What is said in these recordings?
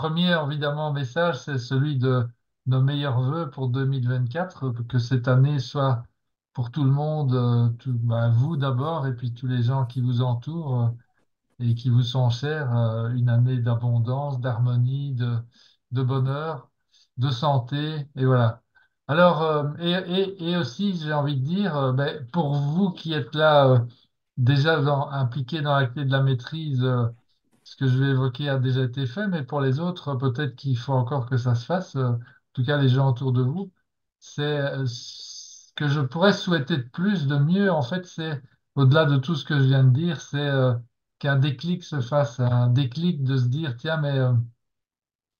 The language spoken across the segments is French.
premier, évidemment, message, c'est celui de nos meilleurs vœux pour 2024, que cette année soit pour tout le monde, ben, vous d'abord, et puis tous les gens qui vous entourent et qui vous sont chers, une année d'abondance, d'harmonie, de bonheur, de santé, et voilà. Alors, et aussi, j'ai envie de dire, ben, pour vous qui êtes là, déjà impliqués dans la clé de la maîtrise, ce que je vais évoquer a déjà été fait, mais pour les autres, peut-être qu'il faut encore que ça se fasse. En tout cas, les gens autour de vous, c'est ce que je pourrais souhaiter de plus, de mieux, en fait, c'est au-delà de tout ce que je viens de dire, c'est qu'un déclic se fasse, un déclic de se dire, tiens, mais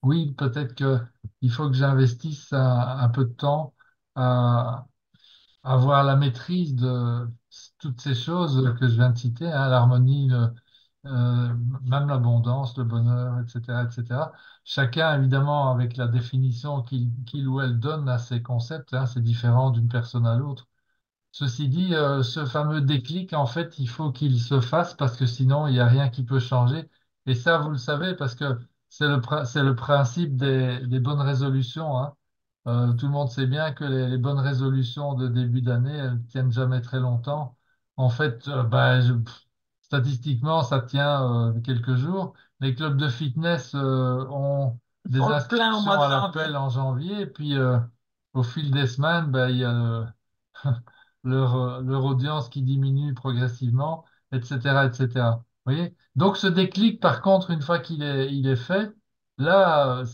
oui, peut-être que il faut que j'investisse un peu de temps à avoir la maîtrise de toutes ces choses que je viens de citer, hein, l'harmonie, euh, même l'abondance, le bonheur, etc., etc. Chacun, évidemment, avec la définition qu'il ou elle donne à ces concepts, hein, c'est différent d'une personne à l'autre. Ceci dit, ce fameux déclic, en fait, il faut qu'il se fasse parce que sinon, il n'y a rien qui peut changer. Et ça, vous le savez, parce que c'est le principe des bonnes résolutions, hein. Tout le monde sait bien que les bonnes résolutions de début d'année, elles tiennent jamais très longtemps. En fait, statistiquement, ça tient quelques jours. Les clubs de fitness ont Ils des font le plein au mois inscriptions de à janvier. l'appel en janvier, et puis au fil des semaines, ben, il y a leur audience qui diminue progressivement, etc., etc. Vous voyez? Donc ce déclic, par contre, une fois il est fait, là,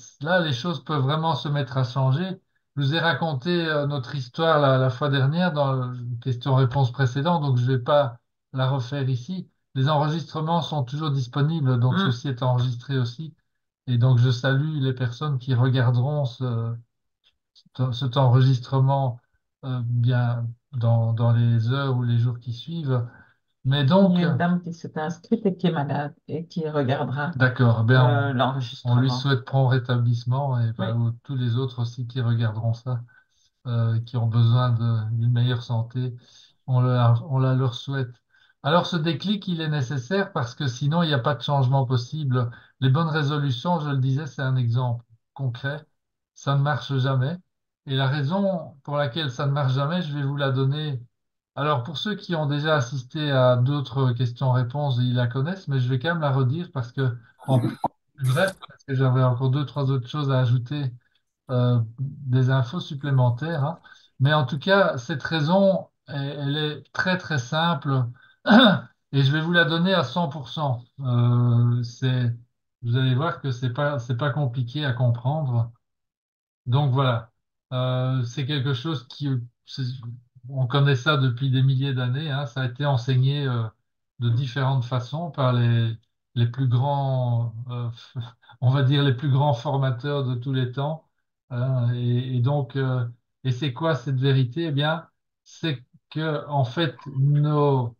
les choses peuvent vraiment se mettre à changer. Je vous ai raconté notre histoire la fois dernière dans une question-réponse précédente, donc je ne vais pas la refaire ici. Les enregistrements sont toujours disponibles, donc Hmm. ceci est enregistré aussi. Et donc je salue les personnes qui regarderont cet enregistrement bien dans les heures ou les jours qui suivent. Mais Il y donc, a une dame qui s'est inscrite et qui est malade et qui regardera d'accord, bien, on lui l'enregistrement. souhaite prompt rétablissement et ben, Oui. tous les autres aussi qui regarderont ça, qui ont besoin d'une meilleure santé, on la leur souhaite. Alors ce déclic, il est nécessaire parce que sinon, il n'y a pas de changement possible. Les bonnes résolutions, je le disais, c'est un exemple concret. Ça ne marche jamais. Et la raison pour laquelle ça ne marche jamais, je vais vous la donner. Alors pour ceux qui ont déjà assisté à d'autres questions-réponses, ils la connaissent, mais je vais quand même la redire parce que, en plus, bref, parce que j'avais encore deux, trois autres choses à ajouter, des infos supplémentaires, hein. Mais en tout cas, cette raison, elle est très très simple et je vais vous la donner à 100%. Vous allez voir que c'est pas compliqué à comprendre. Donc voilà. C'est quelque chose c'est- on connaît ça depuis des milliers d'années, hein. Ça a été enseigné de différentes façons par les plus grands, on va dire les plus grands formateurs de tous les temps, hein. Et donc, et c'est quoi cette vérité? Eh bien, c'est que en fait, nos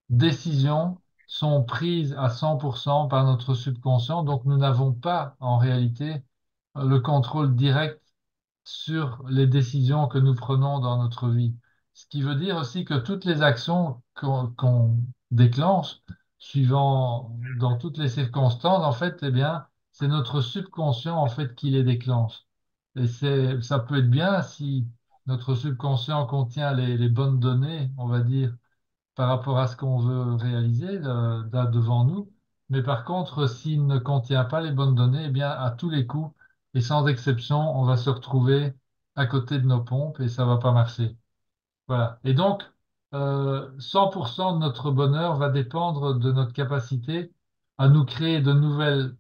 décisions sont prises à 100% par notre subconscient. Donc, nous n'avons pas en réalité le contrôle direct sur les décisions que nous prenons dans notre vie. Ce qui veut dire aussi que toutes les actions qu'on déclenche, suivant dans toutes les circonstances, en fait, eh bien, c'est notre subconscient en fait qui les déclenche. Et ça peut être bien si notre subconscient contient les bonnes données, on va dire, par rapport à ce qu'on veut réaliser là devant nous. Mais par contre, s'il ne contient pas les bonnes données, eh bien, à tous les coups, et sans exception, on va se retrouver à côté de nos pompes et ça va pas marcher. Voilà. Et donc, 100% de notre bonheur va dépendre de notre capacité à nous créer de nouvelles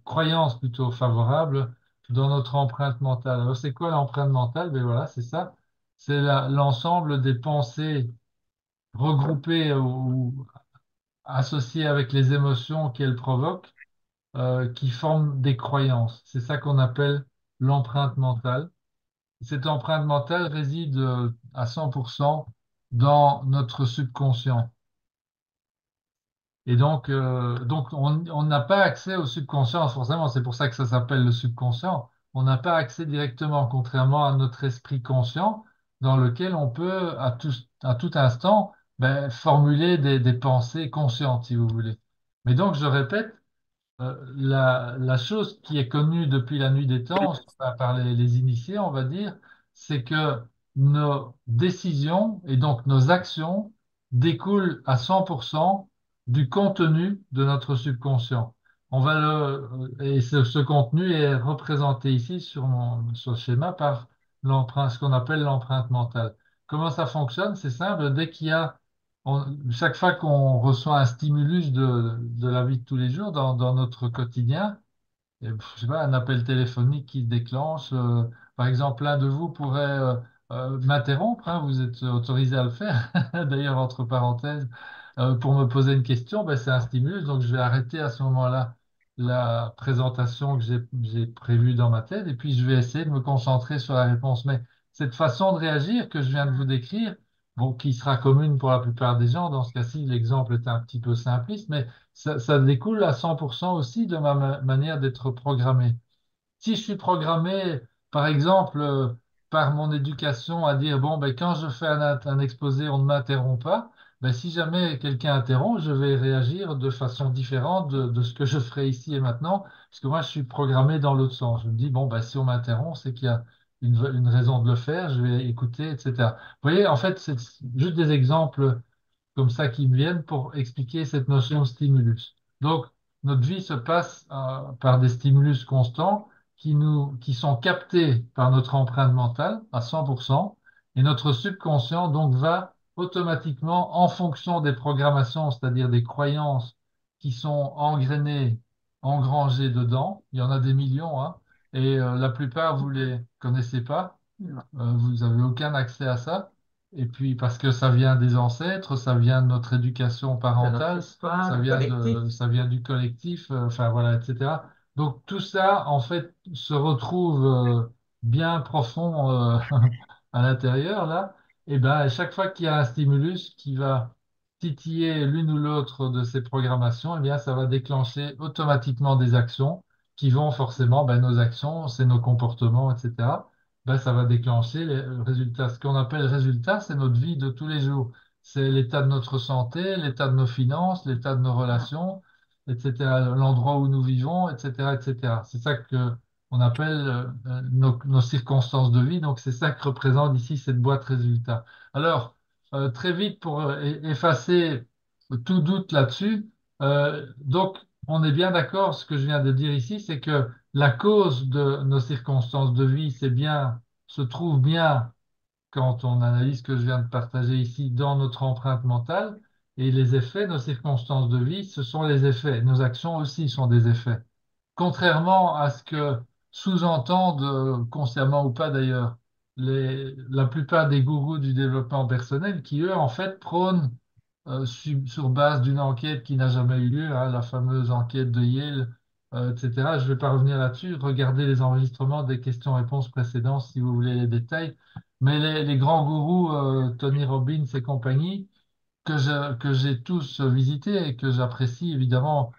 croyances plutôt favorables dans notre empreinte mentale. Alors, c'est quoi l'empreinte mentale? Ben voilà, c'est ça. C'est l'ensemble des pensées regroupées ou associées avec les émotions qu'elles provoquent, qui forment des croyances. C'est ça qu'on appelle l'empreinte mentale. Cette empreinte mentale réside à 100% dans notre subconscient. Et donc on n'a pas accès au subconscient, forcément, c'est pour ça que ça s'appelle le subconscient. On n'a pas accès directement, contrairement à notre esprit conscient, dans lequel on peut à tout instant ben, formuler des pensées conscientes, si vous voulez. Mais donc, je répète, la chose qui est connue depuis la nuit des temps, par les initiés, on va dire, c'est que nos décisions et donc nos actions découlent à 100% du contenu de notre subconscient. Et ce contenu est représenté ici sur le schéma par ce qu'on appelle l'empreinte mentale. Comment ça fonctionne? C'est simple. Dès qu'il y a chaque fois qu'on reçoit un stimulus de la vie de tous les jours dans notre quotidien, et, je sais pas, un appel téléphonique qui se déclenche, par exemple, l'un de vous pourrait m'interrompre, hein, vous êtes autorisé à le faire, d'ailleurs, entre parenthèses, pour me poser une question, ben, c'est un stimulus, donc je vais arrêter à ce moment-là la présentation que j'ai prévue dans ma tête, et puis je vais essayer de me concentrer sur la réponse. Mais cette façon de réagir que je viens de vous décrire, bon, qui sera commune pour la plupart des gens, dans ce cas-ci, l'exemple est un petit peu simpliste, mais ça découle à 100% aussi de ma manière d'être programmé. Si je suis programmé, par exemple, par mon éducation à dire, bon, ben, quand je fais un exposé, on ne m'interrompt pas, ben, si jamais quelqu'un interrompt, je vais réagir de façon différente de ce que je ferai ici et maintenant, parce que moi, je suis programmé dans l'autre sens. Je me dis, bon, ben, si on m'interrompt, c'est qu'il y a une raison de le faire, je vais écouter, etc. Vous voyez, en fait, c'est juste des exemples comme ça qui me viennent pour expliquer cette notion de stimulus. Donc, notre vie se passe par des stimulus constants qui sont captés par notre empreinte mentale à 100%, et notre subconscient donc va automatiquement, en fonction des programmations, c'est-à-dire des croyances qui sont engrainées, engrangées dedans, il y en a des millions, hein, et la plupart, vous les connaissez pas, Non. vous n'avez aucun accès à ça. Et puis parce que ça vient des ancêtres, ça vient de notre éducation De notre parentale, histoire, le collectif. ça vient du collectif, enfin voilà, etc. Donc tout ça, en fait, se retrouve bien profond à l'intérieur là. Et ben à chaque fois qu'il y a un stimulus qui va titiller l'une ou l'autre de ces programmations, eh bien ça va déclencher automatiquement des actions qui vont forcément, ben, nos actions, c'est nos comportements, etc. Ben, ça va déclencher les résultats. Ce qu'on appelle résultat, c'est notre vie de tous les jours. C'est l'état de notre santé, l'état de nos finances, l'état de nos relations, etc., l'endroit où nous vivons, etc., etc. C'est ça que on appelle nos circonstances de vie. Donc, c'est ça que représente ici cette boîte résultat. Alors, très vite, pour effacer tout doute là-dessus, donc, on est bien d'accord, ce que je viens de dire ici, c'est que la cause de nos circonstances de vie, se trouve bien quand on analyse ce que je viens de partager ici dans notre empreinte mentale. Et les effets, nos circonstances de vie, ce sont les effets. Nos actions aussi sont des effets. Contrairement à ce que sous-entendent, consciemment ou pas d'ailleurs, la plupart des gourous du développement personnel qui, eux, en fait, prônent sur base d'une enquête qui n'a jamais eu lieu, hein, la fameuse enquête de Yale, etc. Je ne vais pas revenir là-dessus. Regardez les enregistrements des questions-réponses précédentes si vous voulez les détails. Mais les grands gourous, Tony Robbins et compagnie, que j'ai tous visités et que j'apprécie évidemment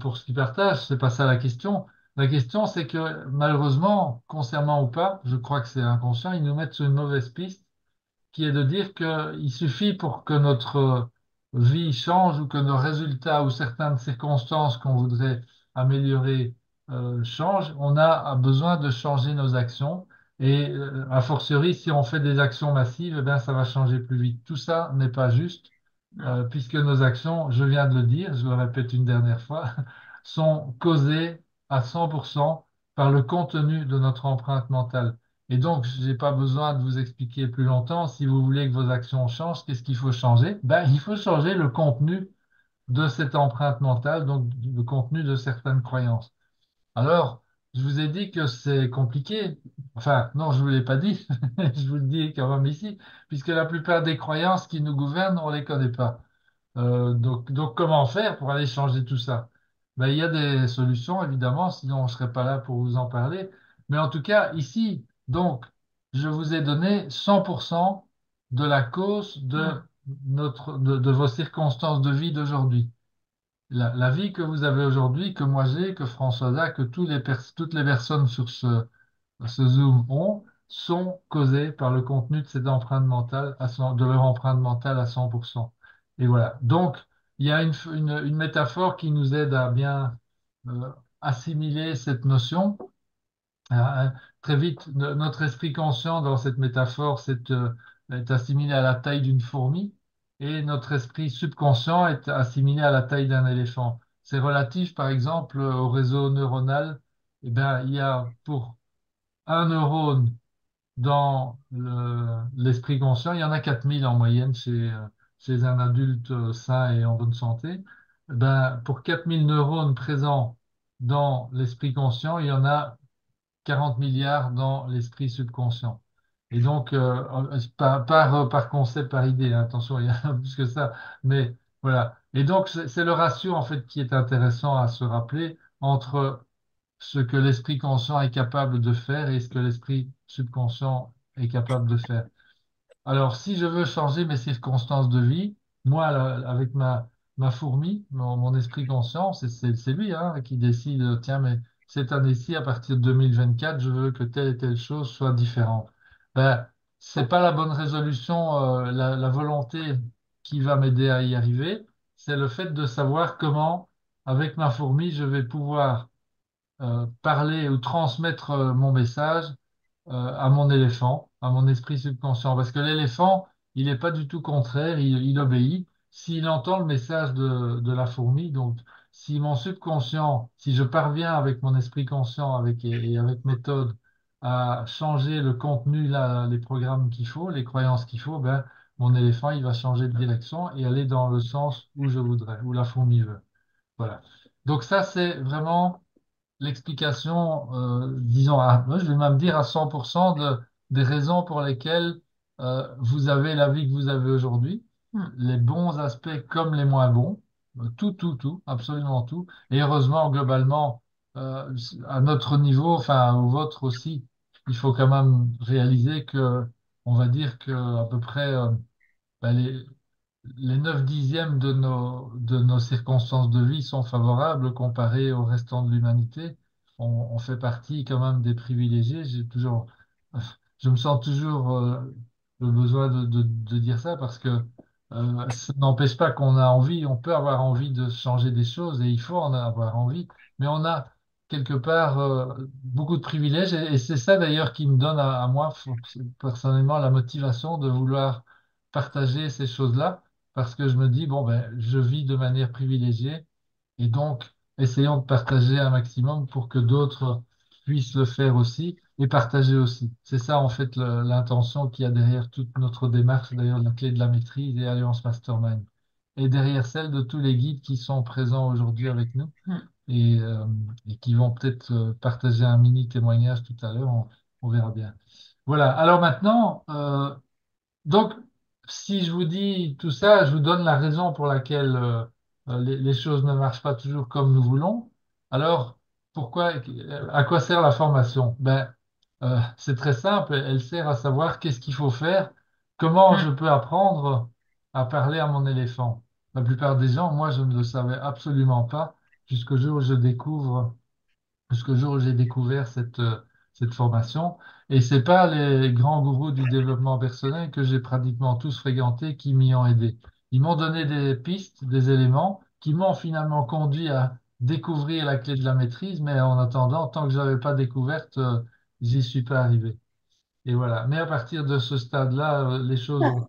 pour ce qu'ils partagent, c'est pas ça la question. La question, c'est que malheureusement, consciemment ou pas, je crois que c'est inconscient, ils nous mettent sur une mauvaise piste qui est de dire qu'il suffit pour que notre vie change ou que nos résultats ou certaines circonstances qu'on voudrait améliorer changent, on a besoin de changer nos actions. Et a fortiori, si on fait des actions massives, eh bien, ça va changer plus vite. Tout ça n'est pas juste, Non. puisque nos actions, je viens de le dire, je le répète une dernière fois, sont causées à 100% par le contenu de notre empreinte mentale. Et donc, je n'ai pas besoin de vous expliquer plus longtemps. Si vous voulez que vos actions changent, qu'est-ce qu'il faut changer? Ben, il faut changer le contenu de cette empreinte mentale, donc le contenu de certaines croyances. Alors, je vous ai dit que c'est compliqué. Enfin, non, je ne vous l'ai pas dit. Je vous le dis quand même ici, puisque la plupart des croyances qui nous gouvernent, on ne les connaît pas. Donc, comment faire pour aller changer tout ça? Ben, il y a des solutions, évidemment, sinon on ne serait pas là pour vous en parler. Mais en tout cas, ici, donc, je vous ai donné 100% de la cause de vos circonstances de vie d'aujourd'hui. La vie que vous avez aujourd'hui, que moi j'ai, que François a, que toutes les personnes sur ce Zoom ont, sont causées par le contenu de cette empreinte mentale, de leur empreinte mentale à 100%. Et voilà. Donc, il y a une métaphore qui nous aide à bien assimiler cette notion. Euh, Très vite, notre esprit conscient dans cette métaphore est assimilé à la taille d'une fourmi et notre esprit subconscient est assimilé à la taille d'un éléphant. C'est relatif, par exemple, au réseau neuronal. Eh bien, il y a pour un neurone dans l'esprit conscient, il y en a 4000 en moyenne chez un adulte sain et en bonne santé. Eh ben, pour 4000 neurones présents dans l'esprit conscient, il y en a 40 milliards dans l'esprit subconscient. Et donc, par concept, par idée, hein, attention, il y a plus que ça, mais voilà. Et donc, c'est le ratio, en fait, qui est intéressant à se rappeler entre ce que l'esprit conscient est capable de faire et ce que l'esprit subconscient est capable de faire. Alors, si je veux changer mes circonstances de vie, moi, là, avec ma fourmi, mon esprit conscient, c'est lui hein, qui décide, tiens, mais cette année-ci, à partir de 2024, je veux que telle et telle chose soit différente. Ben, c'est pas la bonne résolution, la volonté qui va m'aider à y arriver, c'est le fait de savoir comment, avec ma fourmi, je vais pouvoir parler ou transmettre mon message à mon éléphant, à mon esprit subconscient. Parce que l'éléphant, il n'est pas du tout contraire, il obéit. S'il entend le message de la fourmi, donc si mon subconscient, si je parviens avec mon esprit conscient et avec méthode à changer le contenu, là, les programmes qu'il faut, les croyances qu'il faut, ben, mon éléphant, il va changer de direction et aller dans le sens où je voudrais, où la fourmi veut. Voilà. Donc ça, c'est vraiment l'explication, disons, moi, je vais même dire à 100% des raisons pour lesquelles vous avez la vie que vous avez aujourd'hui, les bons aspects comme les moins bons, tout, absolument tout. Et heureusement, globalement, à notre niveau, enfin au vôtre aussi, il faut quand même réaliser que, on va dire que à peu près ben, les 9 dixièmes de nos circonstances de vie sont favorables comparées au restant de l'humanité. On fait partie quand même des privilégiés. Je me sens toujours le besoin de dire ça parce que ça n'empêche pas qu'on a envie, on peut avoir envie de changer des choses et il faut en avoir envie, mais on a quelque part beaucoup de privilèges et c'est ça d'ailleurs qui me donne à moi personnellement la motivation de vouloir partager ces choses-là parce que je me dis, bon, ben, je vis de manière privilégiée et donc essayons de partager un maximum pour que d'autres puissent le faire aussi et partager aussi. C'est ça, en fait, l'intention qu'il y a derrière toute notre démarche, d'ailleurs, la clé de la maîtrise et Alliance Mastermind. Et derrière celle de tous les guides qui sont présents aujourd'hui avec nous et, euh, et qui vont peut-être partager un mini témoignage tout à l'heure, on verra bien. Voilà, alors maintenant, donc, si je vous dis tout ça, je vous donne la raison pour laquelle les choses ne marchent pas toujours comme nous voulons. Alors, à quoi sert la formation? Ben, c'est très simple. Elle sert à savoir qu'est-ce qu'il faut faire, comment je peux apprendre à parler à mon éléphant. La plupart des gens, moi, je ne le savais absolument pas jusqu'au jour où je découvre jusqu'au jour où j'ai découvert cette formation. Et c'est pas les grands gourous du développement personnel que j'ai pratiquement tous fréquentés qui m'y ont aidé. Ils m'ont donné des pistes, des éléments qui m'ont finalement conduit à découvrir la clé de la maîtrise, mais en attendant, tant que je n'avais pas découverte, j'y suis pas arrivé. Et voilà. Mais à partir de ce stade-là, les choses ont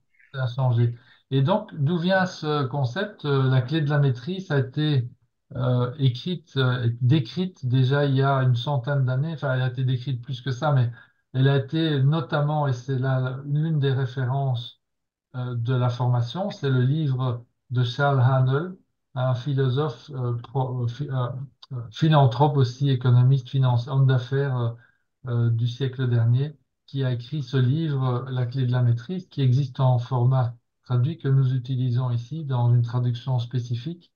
changé. Et donc, d'où vient ce concept? La clé de la maîtrise a été écrite, décrite déjà il y a une centaine d'années. Enfin, elle a été décrite plus que ça, mais elle a été notamment, et c'est là l'une des références de la formation, c'est le livre de Charles Haanel, un philosophe, philanthrope aussi, économiste, homme d'affaires du siècle dernier, qui a écrit ce livre, La clé de la maîtrise, qui existe en format traduit que nous utilisons ici dans une traduction spécifique,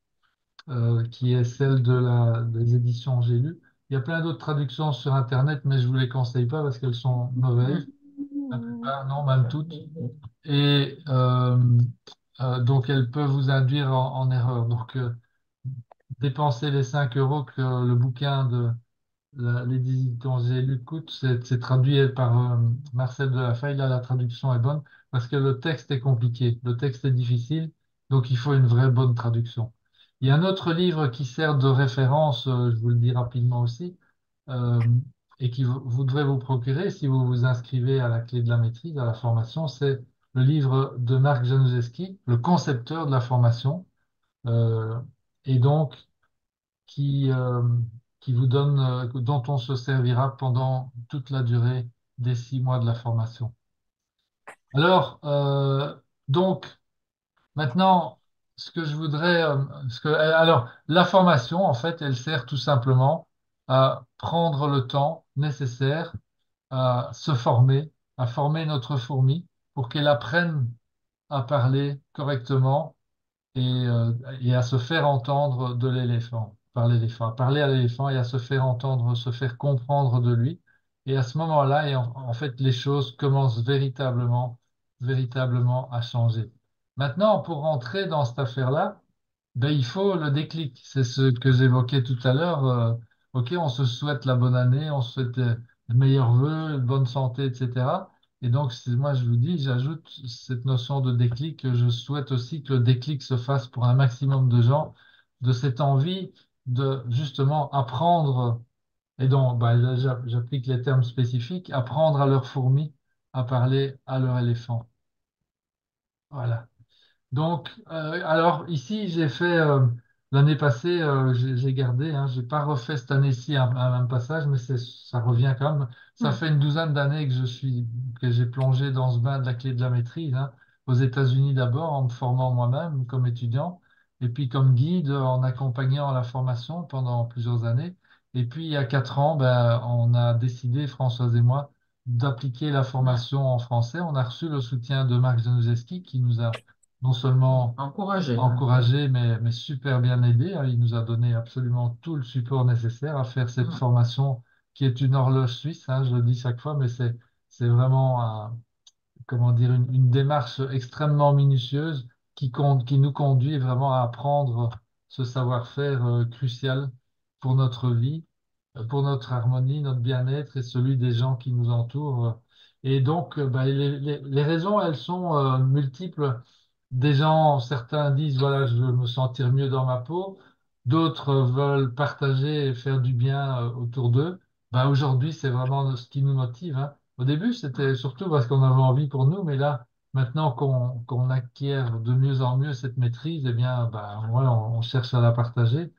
qui est celle des éditions J'ai lu. Il y a plein d'autres traductions sur Internet, mais je ne vous les conseille pas parce qu'elles sont mauvaises. La plupart, non, même toutes. Et donc, elles peuvent vous induire en erreur. Donc, dépenser les 5 euros que le bouquin de l'édition J'ai lu coûte, c'est traduit par Marcel Delafaye. Là, la traduction est bonne parce que le texte est compliqué, le texte est difficile, donc il faut une vraie bonne traduction. Il y a un autre livre qui sert de référence, je vous le dis rapidement aussi, euh, et qui vous devrez vous procurer si vous vous inscrivez à la clé de la maîtrise, à la formation, c'est le livre de Marc Januszewski, le concepteur de la formation, euh, et donc qui, euh, qui vous donne, dont on se servira pendant toute la durée des 6 mois de la formation. Alors, donc, maintenant, ce que je voudrais, alors, la formation, en fait, elle sert tout simplement à prendre le temps nécessaire à se former, à former notre fourmi pour qu'elle apprenne à parler correctement et à se faire entendre de l'éléphant, par l'éléphant, à parler à l'éléphant et à se faire entendre, se faire comprendre de lui. Et à ce moment-là, en fait, les choses commencent véritablement à changer. Maintenant, pour rentrer dans cette affaire-là, ben, il faut le déclic. C'est ce que j'évoquais tout à l'heure. OK, on se souhaite la bonne année, on se souhaite de meilleurs vœux, bonne santé, etc. Et donc, moi, je vous dis, j'ajoute cette notion de déclic. Que Je souhaite aussi que le déclic se fasse pour un maximum de gens, de cette envie de justement apprendre, et donc, ben, là, j'applique les termes spécifiques, apprendre à leurs fourmis à parler à leur éléphant. Voilà. Donc, alors ici, j'ai fait l'année passée, j'ai gardé, hein, j'ai pas refait cette année-ci un même passage, mais ça revient quand même. Ça Hmm. fait une douzaine d'années que j'ai plongé dans ce bain de la clé de la maîtrise, hein, aux États-Unis d'abord, en me formant moi-même comme étudiant, et puis comme guide en accompagnant la formation pendant plusieurs années. Et puis il y a 4 ans, ben, on a décidé, Françoise et moi, d'appliquer la formation en français. On a reçu le soutien de Marc Januszewski qui nous a non seulement Encouragé, hein. encouragé, mais super bien aidé, hein. Il nous a donné absolument tout le support nécessaire à faire cette Hmm. formation qui est une horloge suisse, hein, je le dis chaque fois, mais c'est vraiment comment dire, une démarche extrêmement minutieuse qui nous conduit vraiment à apprendre ce savoir-faire crucial pour notre vie, pour notre harmonie, notre bien-être et celui des gens qui nous entourent. Et donc, bah, les raisons, elles sont multiples. Des gens, certains disent, voilà, je veux me sentir mieux dans ma peau. D'autres veulent partager et faire du bien autour d'eux. Bah, aujourd'hui, c'est vraiment ce qui nous motive, hein. Au début, c'était surtout parce qu'on avait envie pour nous, mais là, maintenant qu'on acquiert de mieux en mieux cette maîtrise, eh bien, bah, voilà, on cherche à la partager.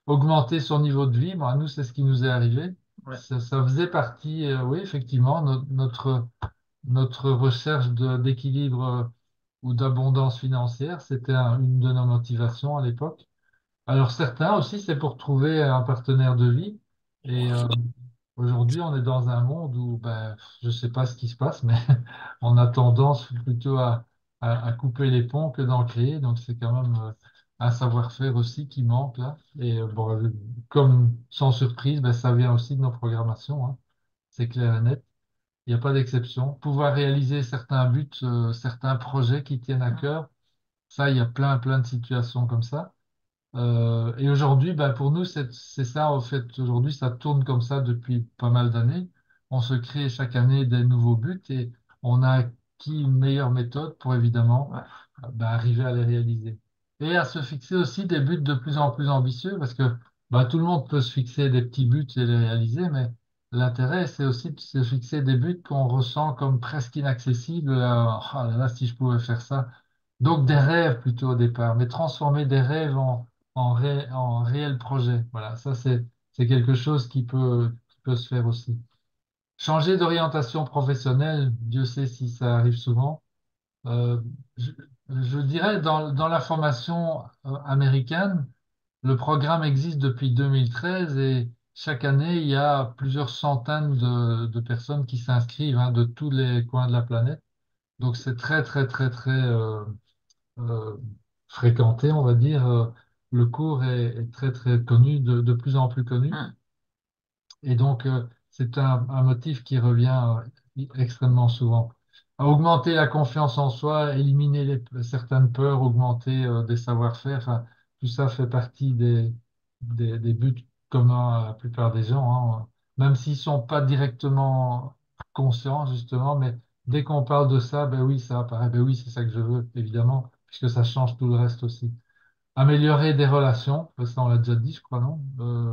Augmenter son niveau de vie, bah, nous, c'est ce qui nous est arrivé. Ouais. Ça faisait partie, oui, effectivement, notre recherche d'équilibre ou d'abondance financière, c'était une de nos motivations à l'époque. Alors certains aussi, c'est pour trouver un partenaire de vie. Et aujourd'hui, on est dans un monde où, ben, je ne sais pas ce qui se passe, mais on a tendance plutôt à couper les ponts que d'en créer. Donc c'est quand même un savoir-faire aussi qui manque là. Et bon, comme sans surprise, ben, ça vient aussi de nos programmations, hein. C'est clair et net. Il n'y a pas d'exception. Pouvoir réaliser certains buts, certains projets qui tiennent à cœur, ça, il y a plein de situations comme ça. Et aujourd'hui, ben, pour nous, c'est ça, en fait, aujourd'hui, ça tourne comme ça depuis pas mal d'années. On se crée chaque année des nouveaux buts et on a acquis une meilleure méthode pour évidemment Ouais. ben, arriver à les réaliser. Et à se fixer aussi des buts de plus en plus ambitieux parce que ben, tout le monde peut se fixer des petits buts et les réaliser, mais l'intérêt, c'est aussi de se fixer des buts qu'on ressent comme presque inaccessibles. Ah là là, si je pouvais faire ça. Donc des rêves plutôt au départ, mais transformer des rêves en réel projet. Voilà, ça c'est quelque chose qui peut se faire aussi. Changer d'orientation professionnelle, Dieu sait si ça arrive souvent. Euh, je, je dirais dans la formation américaine, le programme existe depuis 2013 et chaque année, il y a plusieurs centaines de personnes qui s'inscrivent, hein, de tous les coins de la planète. Donc c'est très euh, fréquenté, on va dire. Le cours est très connu, de plus en plus connu. Hmm. Et donc, c'est un motif qui revient extrêmement souvent. À augmenter la confiance en soi, éliminer certaines peurs, augmenter des savoir-faire, enfin, tout ça fait partie des buts communs à la plupart des gens, hein. Même s'ils sont pas directement conscients, justement, mais dès qu'on parle de ça, ben oui, ça apparaît, ben oui, c'est ça que je veux, évidemment, puisque ça change tout le reste aussi. améliorer des relations, ça on l'a déjà dit, je crois, non?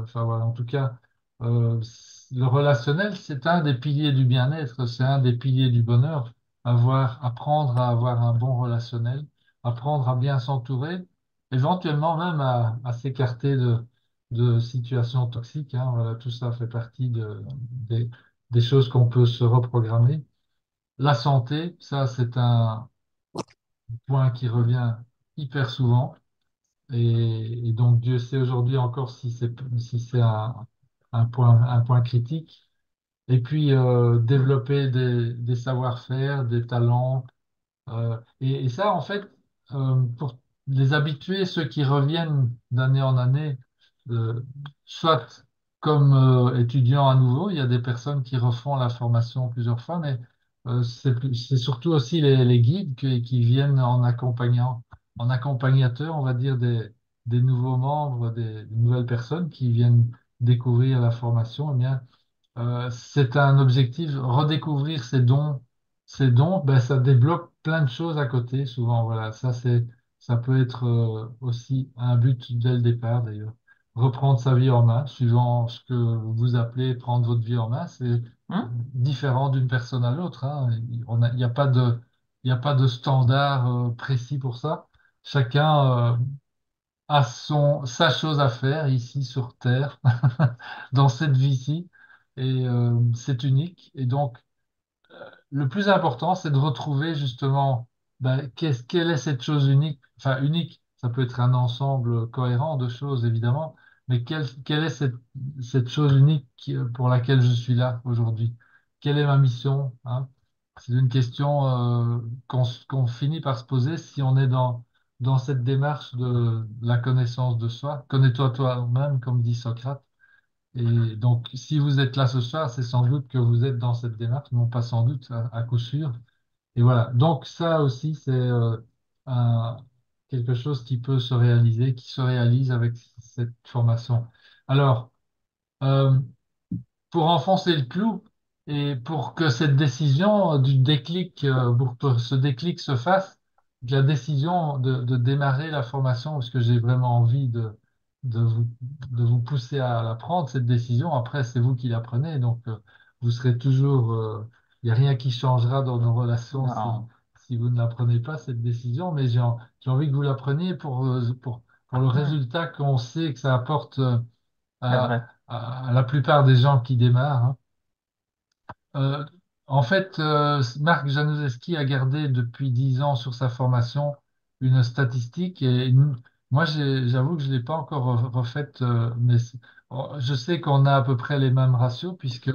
Enfin voilà, en tout cas, le relationnel, c'est un des piliers du bien-être, c'est un des piliers du bonheur. Apprendre à avoir un bon relationnel, apprendre à bien s'entourer, éventuellement même à s'écarter de situations toxiques, hein. Voilà, tout ça fait partie des choses qu'on peut se reprogrammer. La santé, ça c'est un point qui revient hyper souvent. Et donc, Dieu sait aujourd'hui encore si c'est un point critique. Et puis, développer des savoir-faire, des talents, et ça, en fait, pour les habitués, ceux qui reviennent d'année en année, euh, soit comme étudiants à nouveau, il y a des personnes qui refont la formation plusieurs fois, mais c'est surtout aussi les guides qui viennent en accompagnateur, on va dire, des nouveaux membres, des nouvelles personnes qui viennent découvrir la formation. Eh bien, c'est un objectif, redécouvrir ses dons, ben, ça débloque plein de choses à côté, souvent. Voilà, ça peut être aussi un but dès le départ, d'ailleurs. Reprendre sa vie en main, suivant ce que vous appelez prendre votre vie en main, c'est Hein? différent d'une personne à l'autre, hein. Il n'y a pas il y a pas de standard précis pour ça. Chacun a sa chose à faire ici sur Terre, dans cette vie-ci, et c'est unique. Et donc, le plus important, c'est de retrouver justement ben, quelle est cette chose unique. Enfin, unique, ça peut être un ensemble cohérent de choses, évidemment, mais quelle est cette chose unique pour laquelle je suis là aujourd'hui? Quelle est ma mission, hein? C'est une question qu'on finit par se poser si on est dans cette démarche de la connaissance de soi. Connais-toi toi-même, comme dit Socrate. Et donc, si vous êtes là ce soir, c'est sans doute que vous êtes dans cette démarche, non pas sans doute, à coup sûr. Et voilà. Donc, ça aussi, c'est un- quelque chose qui peut se réaliser, qui se réalise avec cette formation. Alors, euh, pour enfoncer le clou et pour que cette décision du déclic, pour que ce déclic se fasse, la décision de démarrer la formation, parce que j'ai vraiment envie de vous, de vous pousser à la prendre, cette décision. Après, c'est vous qui la prenez, donc vous serez toujours, il n'y a rien qui changera dans nos relations Non, si vous ne la prenez pas, cette décision, mais j'ai envie que vous la preniez pour le ouais, résultat qu'on sait que ça apporte c'est à, vrai. à la plupart des gens qui démarrent, hein. Euh, En fait, Marc Januszewski a gardé depuis 10 ans sur sa formation une statistique moi, j'avoue que je ne l'ai pas encore refaite, mais je sais qu'on a à peu près les mêmes ratios puisque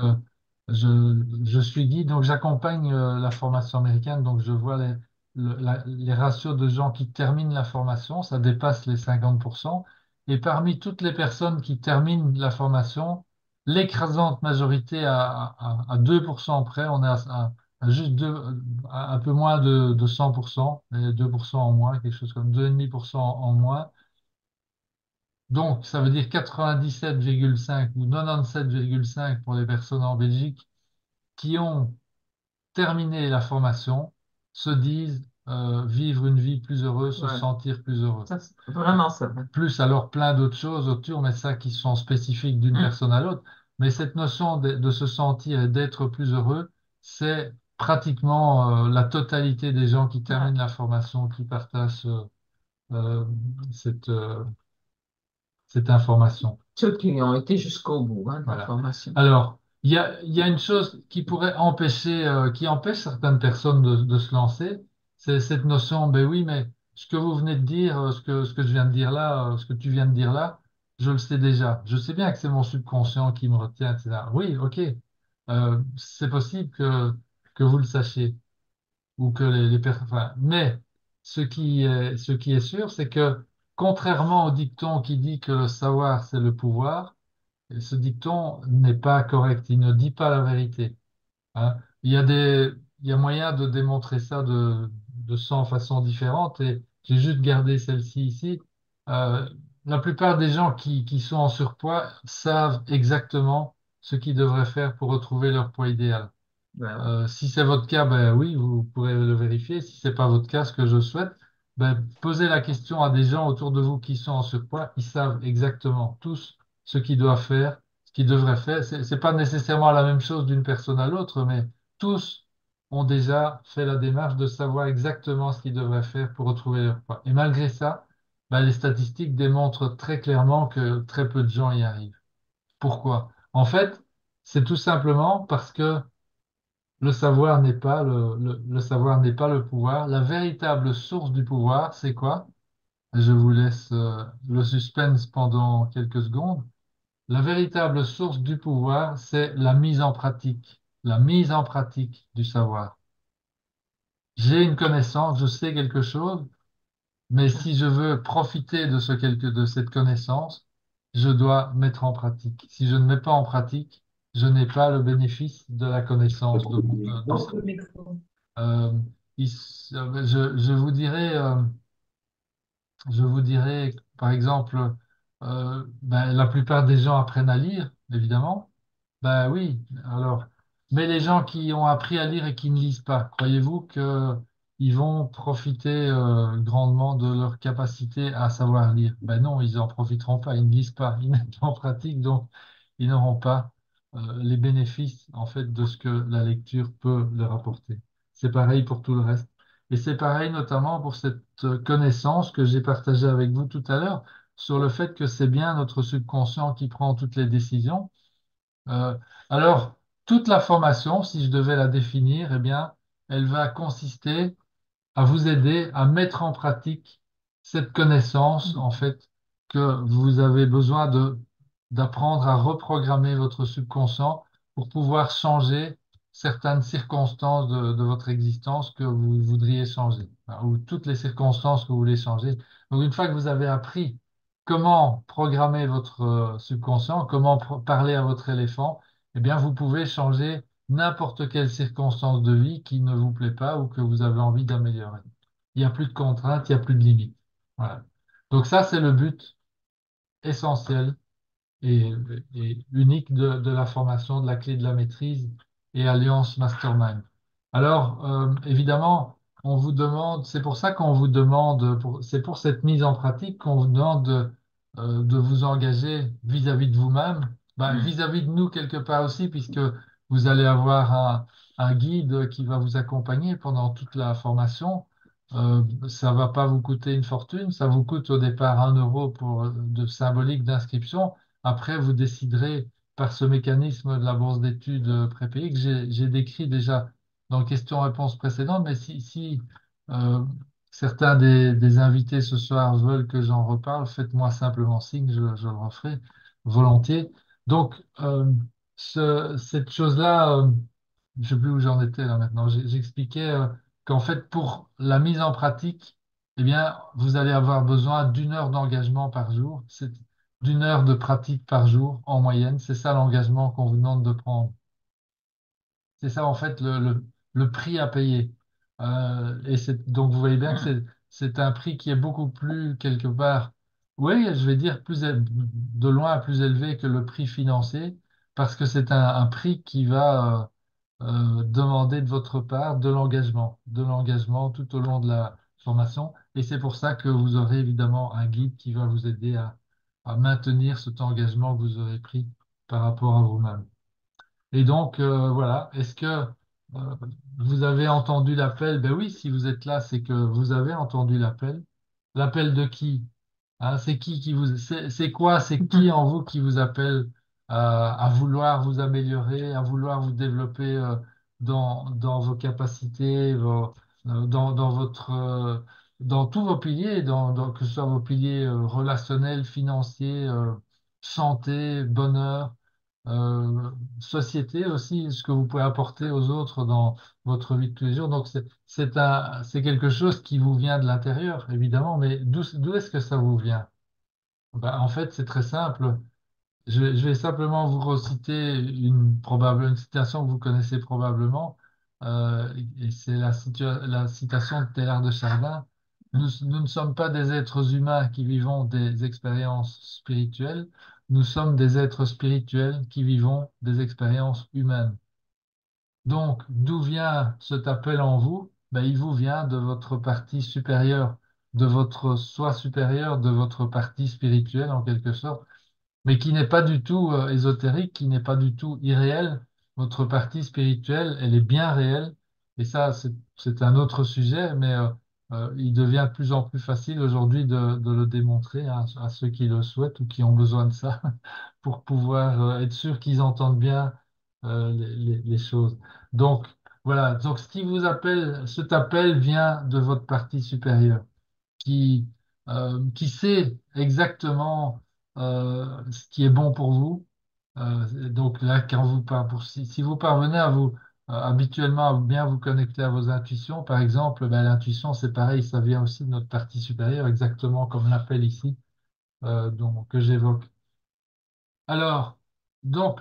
je suis guide, donc j'accompagne la formation américaine, donc je vois les ratios de gens qui terminent la formation, ça dépasse les 50%. Et parmi toutes les personnes qui terminent la formation, l'écrasante majorité à 2% près, on est à juste à un peu moins de 100%, mais 2% en moins, quelque chose comme 2,5% en moins. Donc, ça veut dire 97,5 ou 97,5 pour les personnes en Belgique qui ont terminé la formation, se disent vivre une vie plus heureuse, se Ouais. sentir plus heureux. Ça, vraiment, c'est vrai. Plus alors plein d'autres choses autour, mais ça qui sont spécifiques d'une Hum, personne à l'autre. Mais cette notion de se sentir et d'être plus heureux, c'est pratiquement la totalité des gens qui ouais. terminent la formation, qui partagent euh, cette, euh, cette information. Ceux qui ont été jusqu'au bout, hein, de la Voilà. formation. Alors, il y a une chose qui pourrait empêcher, qui empêche certaines personnes de se lancer, c'est cette notion, ben oui, mais ce que vous venez de dire, ce que je viens de dire là, ce que tu viens de dire là, je le sais déjà. Je sais bien que c'est mon subconscient qui me retient, etc. Oui, ok. C'est possible que vous le sachiez ou que les personnes. Enfin, mais ce qui est sûr, c'est que contrairement au dicton qui dit que le savoir, c'est le pouvoir, et ce dicton n'est pas correct, il ne dit pas la vérité, hein. Il y a moyen de démontrer ça de 100 façons différentes et j'ai juste gardé celle-ci ici. Euh, la plupart des gens qui sont en surpoids savent exactement ce qu'ils devraient faire pour retrouver leur poids idéal. Ben Si c'est votre cas, ben oui, vous pourrez le vérifier. Si c'est pas votre cas, ce que je souhaite, ben, posez la question à des gens autour de vous qui sont en surpoids, ils savent exactement tous ce qu'ils doivent faire, ce qu'ils devraient faire. C'est pas nécessairement la même chose d'une personne à l'autre, mais tous ont déjà fait la démarche de savoir exactement ce qu'ils devraient faire pour retrouver leur poids. Et malgré ça, ben, les statistiques démontrent très clairement que très peu de gens y arrivent. Pourquoi? En fait, c'est tout simplement parce que le savoir n'est pas le savoir n'est pas le pouvoir. La véritable source du pouvoir, c'est quoi? Je vous laisse le suspense pendant quelques secondes. La véritable source du pouvoir, c'est la mise en pratique du savoir. J'ai une connaissance, je sais quelque chose, mais si je veux profiter de cette connaissance, je dois mettre en pratique. Si je ne mets pas en pratique, je n'ai pas le bénéfice de la connaissance du Donc, savoir. le micro. Euh, je vous dirais, par exemple, ben, la plupart des gens apprennent à lire, évidemment. Ben oui, alors. Mais les gens qui ont appris à lire et qui ne lisent pas, croyez-vous qu'ils vont profiter grandement de leur capacité à savoir lire? Ben non, ils n'en profiteront pas, ils ne lisent pas, ils mettent en pratique, donc ils n'auront pas les bénéfices en fait de ce que la lecture peut leur apporter. C'est pareil pour tout le reste. Et c'est pareil notamment pour cette connaissance que j'ai partagée avec vous tout à l'heure sur le fait que c'est bien notre subconscient qui prend toutes les décisions. Euh, alors, toute la formation, si je devais la définir, eh bien, elle va consister à vous aider à mettre en pratique cette connaissance, en fait, que vous avez besoin d'apprendre à reprogrammer votre subconscient pour pouvoir changer certaines circonstances de votre existence que vous voudriez changer, hein, ou toutes les circonstances que vous voulez changer. Donc, une fois que vous avez appris comment programmer votre subconscient, comment parler à votre éléphant, eh bien, vous pouvez changer n'importe quelle circonstance de vie qui ne vous plaît pas ou que vous avez envie d'améliorer. Il n'y a plus de contraintes, il n'y a plus de limites. Voilà. Donc ça, c'est le but essentiel et, et unique de la formation de la clé de la maîtrise et Alliance Mastermind. Alors, évidemment, on vous demande, c'est pour ça qu'on vous demande, c'est pour cette mise en pratique qu'on vous demande de vous engager vis-à-vis de vous-même, ben, vis-à-vis de nous quelque part aussi, puisque vous allez avoir un guide qui va vous accompagner pendant toute la formation. Ça va pas vous coûter une fortune, ça vous coûte au départ 1 € de symbolique d'inscription. Après, vous déciderez par ce mécanisme de la bourse d'études prépayée que j'ai décrit déjà dans le question-réponse précédente, mais si euh, certains des invités ce soir veulent que j'en reparle, faites-moi simplement signe, je le referai volontiers. Donc, cette chose-là, je ne sais plus où j'en étais là maintenant, j'expliquais qu'en fait, pour la mise en pratique, eh bien, vous allez avoir besoin d'1 heure d'engagement par jour. C'est d'1 heure de pratique par jour en moyenne. C'est ça l'engagement qu'on vous demande de prendre. C'est ça en fait le prix à payer. Donc vous voyez bien que c'est un prix qui est beaucoup plus quelque part, oui, je vais dire de loin plus élevé que le prix financier, parce que c'est un prix qui va demander de votre part de l'engagement tout au long de la formation. Et c'est pour ça que vous aurez évidemment un guide qui va vous aider à maintenir cet engagement que vous aurez pris par rapport à vous-même. Et donc, voilà, est-ce que vous avez entendu l'appel? Ben oui, si vous êtes là, c'est que vous avez entendu l'appel. L'appel de qui? Hein, c'est quoi, c'est qui en vous qui vous appelle à vouloir vous améliorer, à vouloir vous développer dans vos capacités, dans dans tous vos piliers, que ce soit vos piliers relationnels, financiers, santé, bonheur, euh, société aussi, ce que vous pouvez apporter aux autres dans votre vie de tous les jours. Donc, c'est quelque chose qui vous vient de l'intérieur, évidemment, mais d'où est-ce que ça vous vient? Ben, en fait, c'est très simple. Je vais simplement vous reciter une citation que vous connaissez probablement, et c'est la citation de Teilhard de Chardin. Nous ne sommes pas des êtres humains qui vivons des expériences spirituelles, nous sommes des êtres spirituels qui vivons des expériences humaines. Donc, d'où vient cet appel en vous? Ben, il vous vient de votre partie supérieure de votre soi supérieur, de votre partie spirituelle en quelque sorte, mais qui n'est pas du tout ésotérique, qui n'est pas du tout irréel. Votre partie spirituelle, elle est bien réelle. Et ça, c'est un autre sujet, mais il devient de plus en plus facile aujourd'hui de le démontrer à ceux qui le souhaitent ou qui ont besoin de ça pour pouvoir être sûr qu'ils entendent bien les choses. Donc, voilà. Donc, ce qui vous appelle, cet appel vient de votre partie supérieure qui sait exactement ce qui est bon pour vous. Donc là, quand si vous parvenez à vous habituellement à bien vous connecter à vos intuitions, par exemple, ben, l'intuition, c'est pareil, ça vient aussi de notre partie supérieure, exactement comme l'appel ici que j'évoque. Alors, donc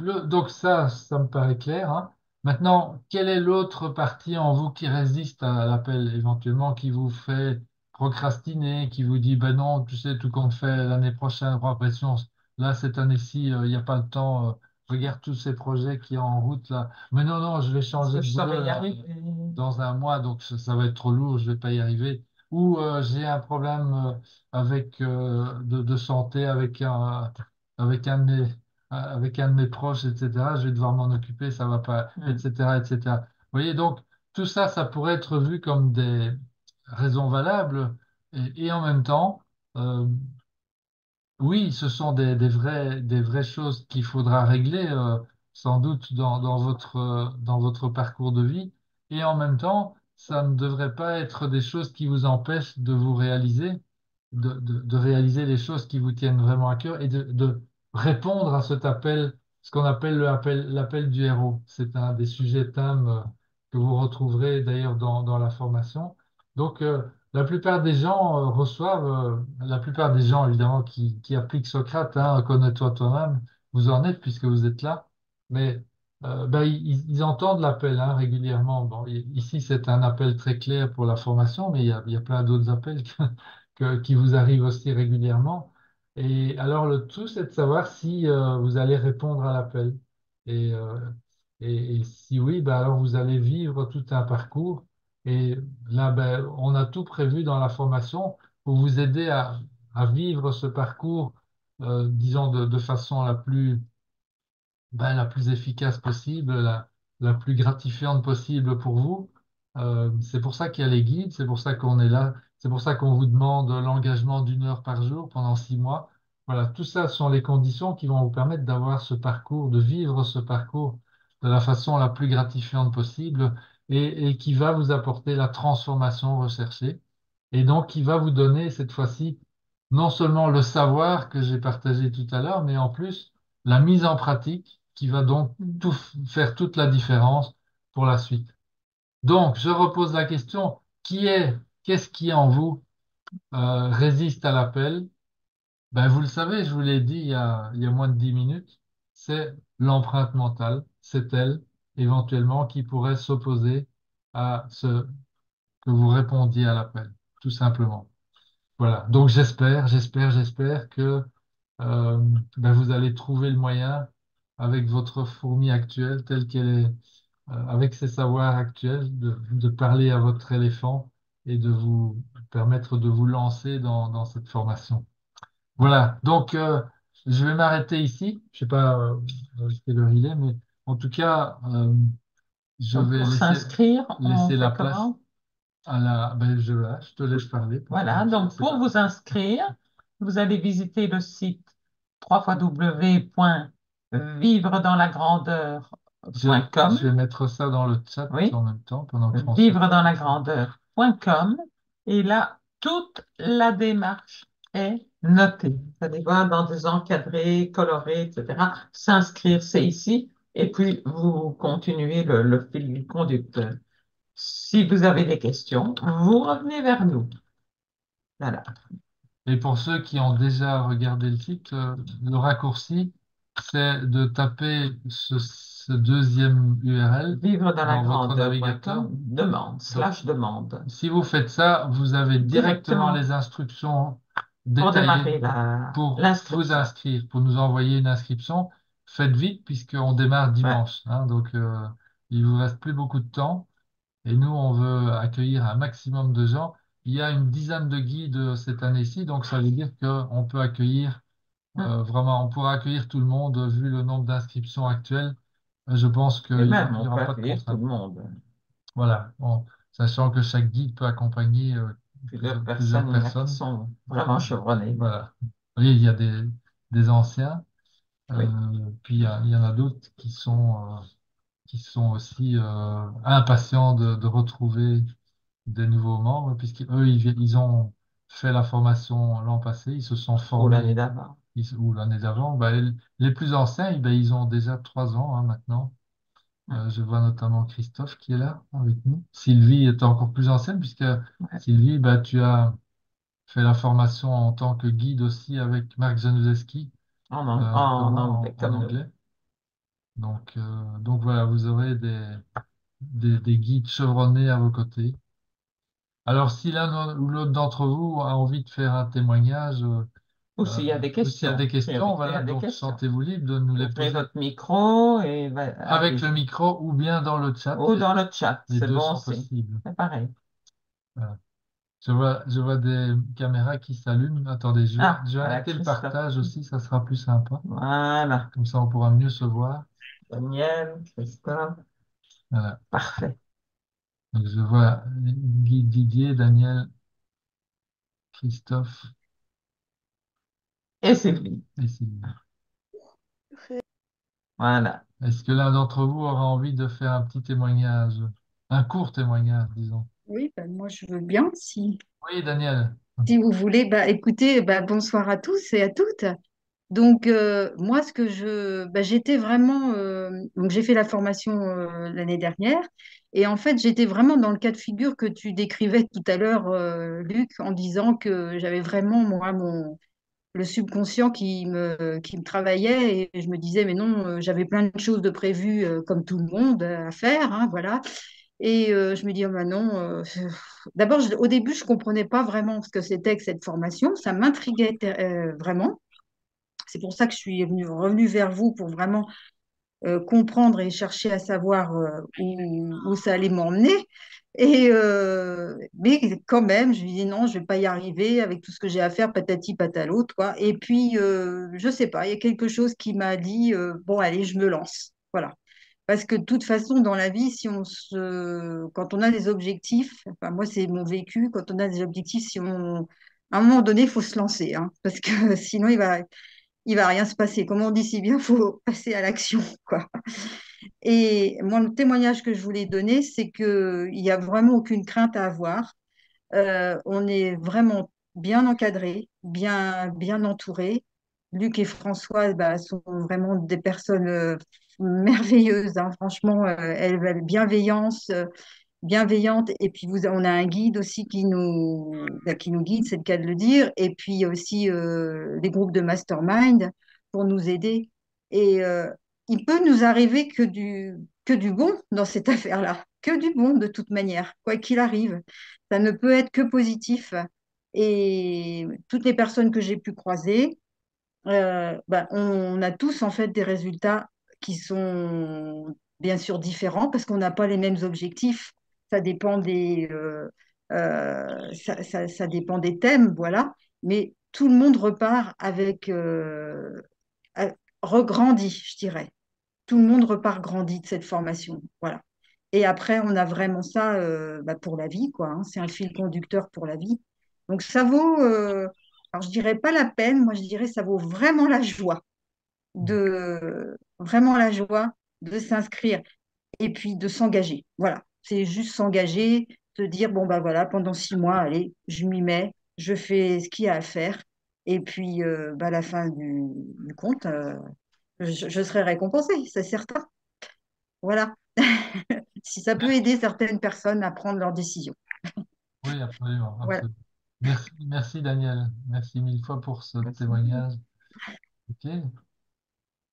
ça me paraît clair, hein. Maintenant, quelle est l'autre partie en vous qui résiste à l'appel, éventuellement, qui vous fait procrastiner, qui vous dit, ben non, tu sais, tout compte fait, l'année prochaine, oh, pression, là, cette année-ci, il n'y a pas le temps, regarde tous ces projets qui sont en route, là. Mais non, non, je vais Est-ce changer que de je boulot, saurais y là, arriver? dans un mois, donc ça va être trop lourd, je vais pas y arriver. Ou j'ai un problème de santé avec un de avec un de mes proches, etc. Je vais devoir m'en occuper, ça va pas, Hmm. etc., etc. Vous voyez, donc tout ça, ça pourrait être vu comme des raisons valables et en même temps, euh, oui, ce sont des vraies choses qu'il faudra régler, sans doute dans votre parcours de vie. Et en même temps, ça ne devrait pas être des choses qui vous empêchent de vous réaliser, de réaliser les choses qui vous tiennent vraiment à cœur et de répondre à cet appel, ce qu'on appelle l'appel du héros. C'est un des sujets thèmes, que vous retrouverez d'ailleurs dans la formation. Donc, la plupart des gens reçoivent, la plupart des gens évidemment qui appliquent Socrate, hein, connais-toi toi-même, vous en êtes puisque vous êtes là, mais ben, ils entendent l'appel hein, régulièrement. Bon, ici c'est un appel très clair pour la formation, mais il y a plein d'autres appels qui vous arrivent aussi régulièrement. Et alors le tout c'est de savoir si vous allez répondre à l'appel. Et, euh, et si oui, ben alors vous allez vivre tout un parcours. Et là, ben, on a tout prévu dans la formation pour vous aider à vivre ce parcours, disons, de façon la plus efficace possible, la plus gratifiante possible pour vous. C'est pour ça qu'il y a les guides, c'est pour ça qu'on est là, c'est pour ça qu'on vous demande l'engagement d'1 heure par jour pendant 6 mois. Voilà, tout ça sont les conditions qui vont vous permettre d'avoir ce parcours, de vivre ce parcours de la façon la plus gratifiante possible et qui va vous apporter la transformation recherchée. Et donc, qui va vous donner cette fois-ci non seulement le savoir que j'ai partagé tout à l'heure, mais en plus la mise en pratique qui va donc faire toute la différence pour la suite. Donc, je repose la question, qu'est-ce qui en vous résiste à l'appel? Ben, vous le savez, je vous l'ai dit il y a moins de 10 minutes, c'est l'empreinte mentale, c'est elle, éventuellement, qui pourrait s'opposer à ce que vous répondiez à l'appel, tout simplement. Voilà. Donc, j'espère que euh, ben, vous allez trouver le moyen, avec votre fourmi actuelle, telle qu'elle est, avec ses savoirs actuels, de parler à votre éléphant et de vous permettre de vous lancer dans cette formation. Voilà. Donc, je vais m'arrêter ici. Je sais pas quelle heure il est, mais en tout cas, je Donc, vais pour s'inscrire, on laisser la fait place comment? à la. Ben, je te laisse parler pour Voilà, commencer. donc pour vous inscrire, vous allez visiter le site www.vivredanslagrandeur.com. Je vais mettre ça dans le chat en Oui, même temps pendant qu'on se fait. vivredanslagrandeur.com. Et là, toute la démarche est notée. Vous allez voir dans des encadrés, colorés, etc. S'inscrire, c'est ici. Et puis, vous continuez le fil conducteur. Si vous avez des questions, vous revenez vers nous. Voilà. Et pour ceux qui ont déjà regardé le site, le raccourci, c'est de taper ce deuxième URL Vivre dans la dans votre navigateur. grandeur.com, demande, Donc, slash demande, si vous faites ça, vous avez directement directement les instructions pour détaillées démarrer pour vous l'inscription. inscrire, pour nous envoyer une inscription. Faites vite puisqu'on démarre Ouais. dimanche, hein. Donc, il vous reste plus beaucoup de temps. Et nous, on veut accueillir un maximum de gens. il y a une dizaine de guides cette année-ci, donc ça veut dire qu'on peut accueillir Hum. vraiment, on pourra accueillir tout le monde vu le nombre d'inscriptions actuelles. Je pense Et qu'il même, n'y on peut aura pas de accueillir tout contrainte. le monde. Voilà, bon, sachant que chaque guide peut accompagner Plusieurs plusieurs personnes, il y en a qui personnes. sont vraiment chevronnés. Voilà. Oui, il y a des anciens, Oui, puis il y en a d'autres qui sont aussi impatients de retrouver des nouveaux membres, puisqu'eux, ils ont fait la formation l'an passé, ils se sont ou l'année formés, d'avant. ou l'année d'avant. Ben, les plus anciens, ben, ils ont déjà 3 ans maintenant. Hum. Je vois notamment Christophe qui est là avec nous. Sylvie est encore plus ancienne, puisque Ouais. Sylvie, ben, tu as fait la formation en tant que guide aussi avec Marc Januszewski, En comment, anglais, en comme nous. anglais. Donc voilà, vous aurez des guides chevronnés à vos côtés. Alors, si l'un ou l'autre d'entre vous a envie de faire un témoignage, Ou s'il y a des ou s'il y a des questions. questions, Il y voilà, a des donc questions. sentez-vous libre de nous les Ouvrez poser votre micro et avec le allez-y. micro ou bien dans le chat. Ou dans le chat, Les c'est deux bon sont aussi. possibles. C'est pareil. Voilà. Je vois des caméras qui s'allument. Attendez, Ah, je vais voilà arrêter le Christophe. partage aussi, ça sera plus sympa. Voilà. Comme ça, on pourra mieux se voir. Daniel, Christophe. Voilà. Parfait. Donc, je vois Guy, Didier, Daniel, Christophe Et Sylvie. et Sylvie. Voilà. Est-ce que l'un d'entre vous aura envie de faire un petit témoignage, un court témoignage, disons? Oui, ben, moi je veux bien Oui, Daniel. si vous voulez. Bah, écoutez, bah, bonsoir à tous et à toutes. Donc moi ce que j'étais vraiment donc j'ai fait la formation l'année dernière et en fait j'étais vraiment dans le cas de figure que tu décrivais tout à l'heure Luc en disant que j'avais vraiment moi mon le subconscient qui me travaillait et je me disais mais non j'avais plein de choses de prévues comme tout le monde à faire hein, voilà. Et je me dis, oh, bah non. D'abord, au début, je ne comprenais pas vraiment ce que c'était que cette formation. Ça m'intriguait vraiment. C'est pour ça que je suis revenue vers vous pour vraiment comprendre et chercher à savoir où ça allait m'emmener. Mais quand même, je me dis non, je ne vais pas y arriver avec tout ce que j'ai à faire, patati patalo, quoi. Et puis, je ne sais pas, il y a quelque chose qui m'a dit, bon, allez, je me lance. Voilà. Parce que de toute façon, dans la vie, quand on a des objectifs, enfin, moi, c'est mon vécu, quand on a des objectifs, à un moment donné, il faut se lancer, hein, parce que sinon, il va rien se passer. Comme on dit si bien, il faut passer à l'action, quoi. Et moi, le témoignage que je voulais donner, c'est qu'il n'y a vraiment aucune crainte à avoir. On est vraiment bien encadré, bien entouré. Luc et François bah, sont vraiment des personnes merveilleuses, hein. Franchement, elles bienveillance, bienveillante. Et puis, on a un guide aussi qui nous guide, c'est le cas de le dire. Et puis, il y a aussi les groupes de mastermind pour nous aider. Et il peut nous arriver que du bon dans cette affaire-là, que du bon de toute manière, quoi qu'il arrive. Ça ne peut être que positif. Et toutes les personnes que j'ai pu croiser, on a tous en fait des résultats qui sont bien sûr différents parce qu'on n'a pas les mêmes objectifs. Ça dépend ça dépend des thèmes, voilà. Mais tout le monde repart avec a- regrandi, je dirais. Tout le monde repart grandi de cette formation, voilà. Et après, on a vraiment ça pour la vie, quoi, hein. C'est un fil conducteur pour la vie. Donc ça vaut, alors je dirais pas la peine, moi je dirais ça vaut vraiment la joie de s'inscrire et puis de s'engager. Voilà, c'est juste s'engager, se dire bon bah voilà, pendant 6 mois, allez, je m'y mets, je fais ce qu'il y a à faire, et puis à la fin du compte, je serai récompensée, c'est certain. Voilà, si ça peut aider certaines personnes à prendre leurs décisions. Oui, absolument, Voilà. absolument. Merci, merci Daniel. Merci mille fois pour ce Merci. témoignage. Ok.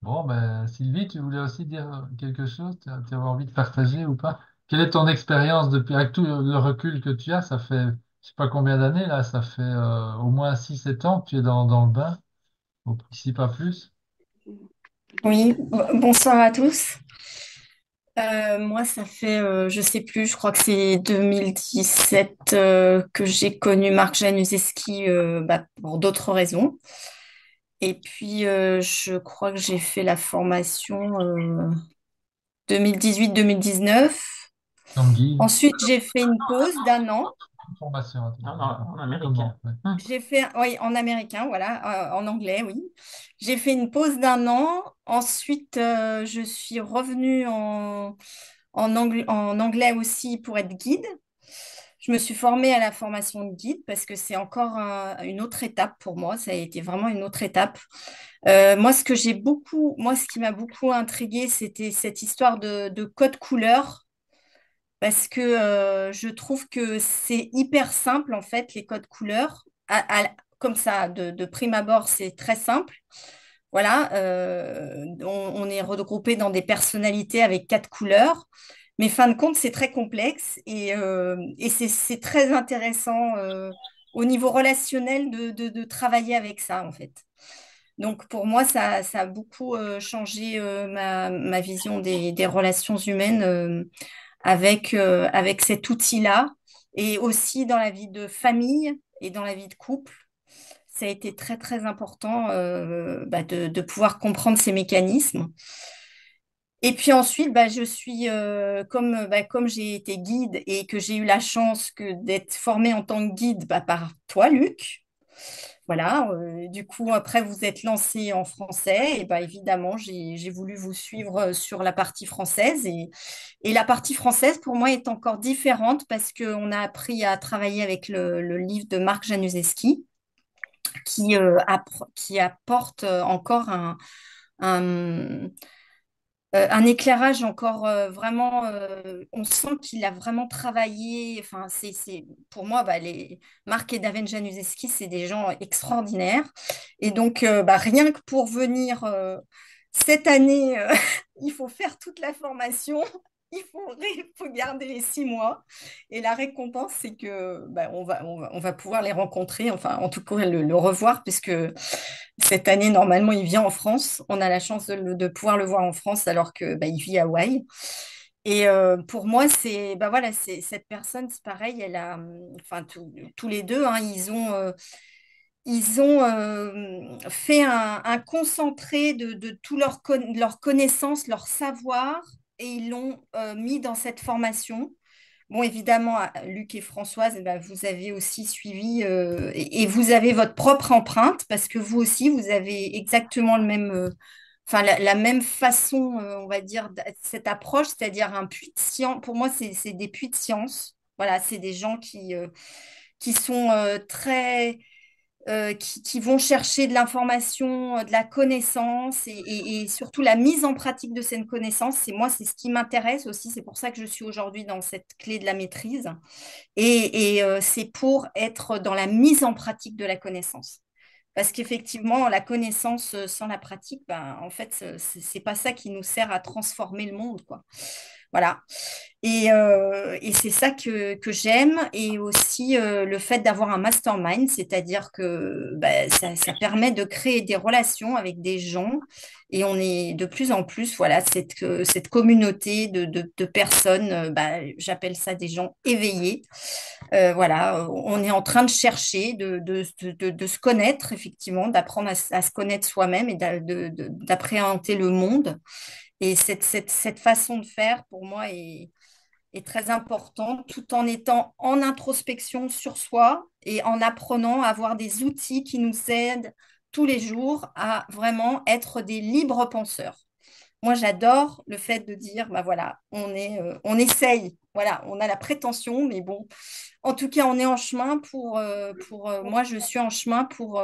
Bon, ben, Sylvie, tu voulais aussi dire quelque chose? Tu avais envie de partager ou pas? Quelle est ton expérience depuis, avec tout le recul que tu as? Ça fait, je sais pas combien d'années là, ça fait au moins 6 7 ans que tu es dans le bain, si pas plus. Oui, bonsoir à tous. Moi, ça fait, je sais plus, je crois que c'est 2017 que j'ai connu Marc Januszewski bah, pour d'autres raisons. Et puis, je crois que j'ai fait la formation 2018-2019. Comme guide, Ensuite, j'ai fait une pause d'un an. formation, Non, attends, non, en américain. comment? Ouais. Hum. J'ai fait, oui, en américain, voilà, en anglais, oui. J'ai fait une pause d'un an. Ensuite, je suis revenue en anglais aussi pour être guide. Je me suis formée à la formation de guide parce que c'est encore une autre étape pour moi. Ça a été vraiment une autre étape. Moi, ce qui m'a beaucoup intriguée, c'était cette histoire de code couleur parce que je trouve que c'est hyper simple en fait, les codes couleurs. Comme ça, de prime abord, c'est très simple. Voilà, on est regroupé dans des personnalités avec 4 couleurs, mais fin de compte, c'est très complexe et c'est très intéressant au niveau relationnel de travailler avec ça en fait. Donc pour moi, ça a beaucoup changé ma vision des relations humaines avec cet outil-là et aussi dans la vie de famille et dans la vie de couple. Ça a été très très important bah, de pouvoir comprendre ces mécanismes. Et puis ensuite, bah, je suis comme j'ai été guide et que j'ai eu la chance d'être formée en tant que guide bah, par toi, Luc. Voilà, du coup, après, vous êtes lancé en français, et bah, évidemment, j'ai voulu vous suivre sur la partie française. Et la partie française, pour moi, est encore différente parce qu'on a appris à travailler avec le livre de Marc Januszewski, qui apporte encore un, un éclairage encore vraiment. On sent qu'il a vraiment travaillé. Enfin, pour moi, bah, Marc et Daven Januszewski, c'est des gens extraordinaires. Et donc, bah, rien que pour venir cette année, il faut faire toute la formation. Il faut garder les 6 mois. Et la récompense, c'est que bah, on va pouvoir les rencontrer, enfin, en tout cas, le revoir, puisque cette année, normalement, il vient en France. On a la chance de pouvoir le voir en France alors que bah, il vit à Hawaï. Et pour moi, bah voilà, cette personne, c'est pareil, elle a, enfin tous les deux, hein, ils ont fait un concentré de tout leur connaissance, leur savoir, et ils l'ont mis dans cette formation. Bon, évidemment, Luc et Françoise, eh ben, vous avez aussi suivi et vous avez votre propre empreinte parce que vous aussi, vous avez exactement enfin, la même façon, on va dire, cette approche, c'est-à-dire un puits de science. Pour moi, c'est des puits de science. Voilà, c'est des gens qui sont qui vont chercher de l'information, de la connaissance et surtout la mise en pratique de cette connaissance. C'est ce qui m'intéresse aussi. C'est pour ça que je suis aujourd'hui dans cette clé de la maîtrise. C'est pour être dans la mise en pratique de la connaissance. Parce qu'effectivement, la connaissance sans la pratique, ben, en fait, c'est pas ça qui nous sert à transformer le monde, quoi. Voilà. Et c'est ça que j'aime. Et aussi le fait d'avoir un mastermind, c'est-à-dire que bah, ça permet de créer des relations avec des gens. Et on est de plus en plus, voilà, cette communauté de personnes, bah, j'appelle ça des gens éveillés. Voilà, on est en train de chercher, de se connaître, effectivement, d'apprendre à se connaître soi-même et d'appréhender le monde. Et cette façon de faire, pour moi, est très importante, tout en étant en introspection sur soi et en apprenant à avoir des outils qui nous aident tous les jours à vraiment être des libres penseurs. Moi, j'adore le fait de dire, bah voilà, on essaye, voilà, on a la prétention, mais bon, en tout cas, on est en chemin moi, je suis en chemin pour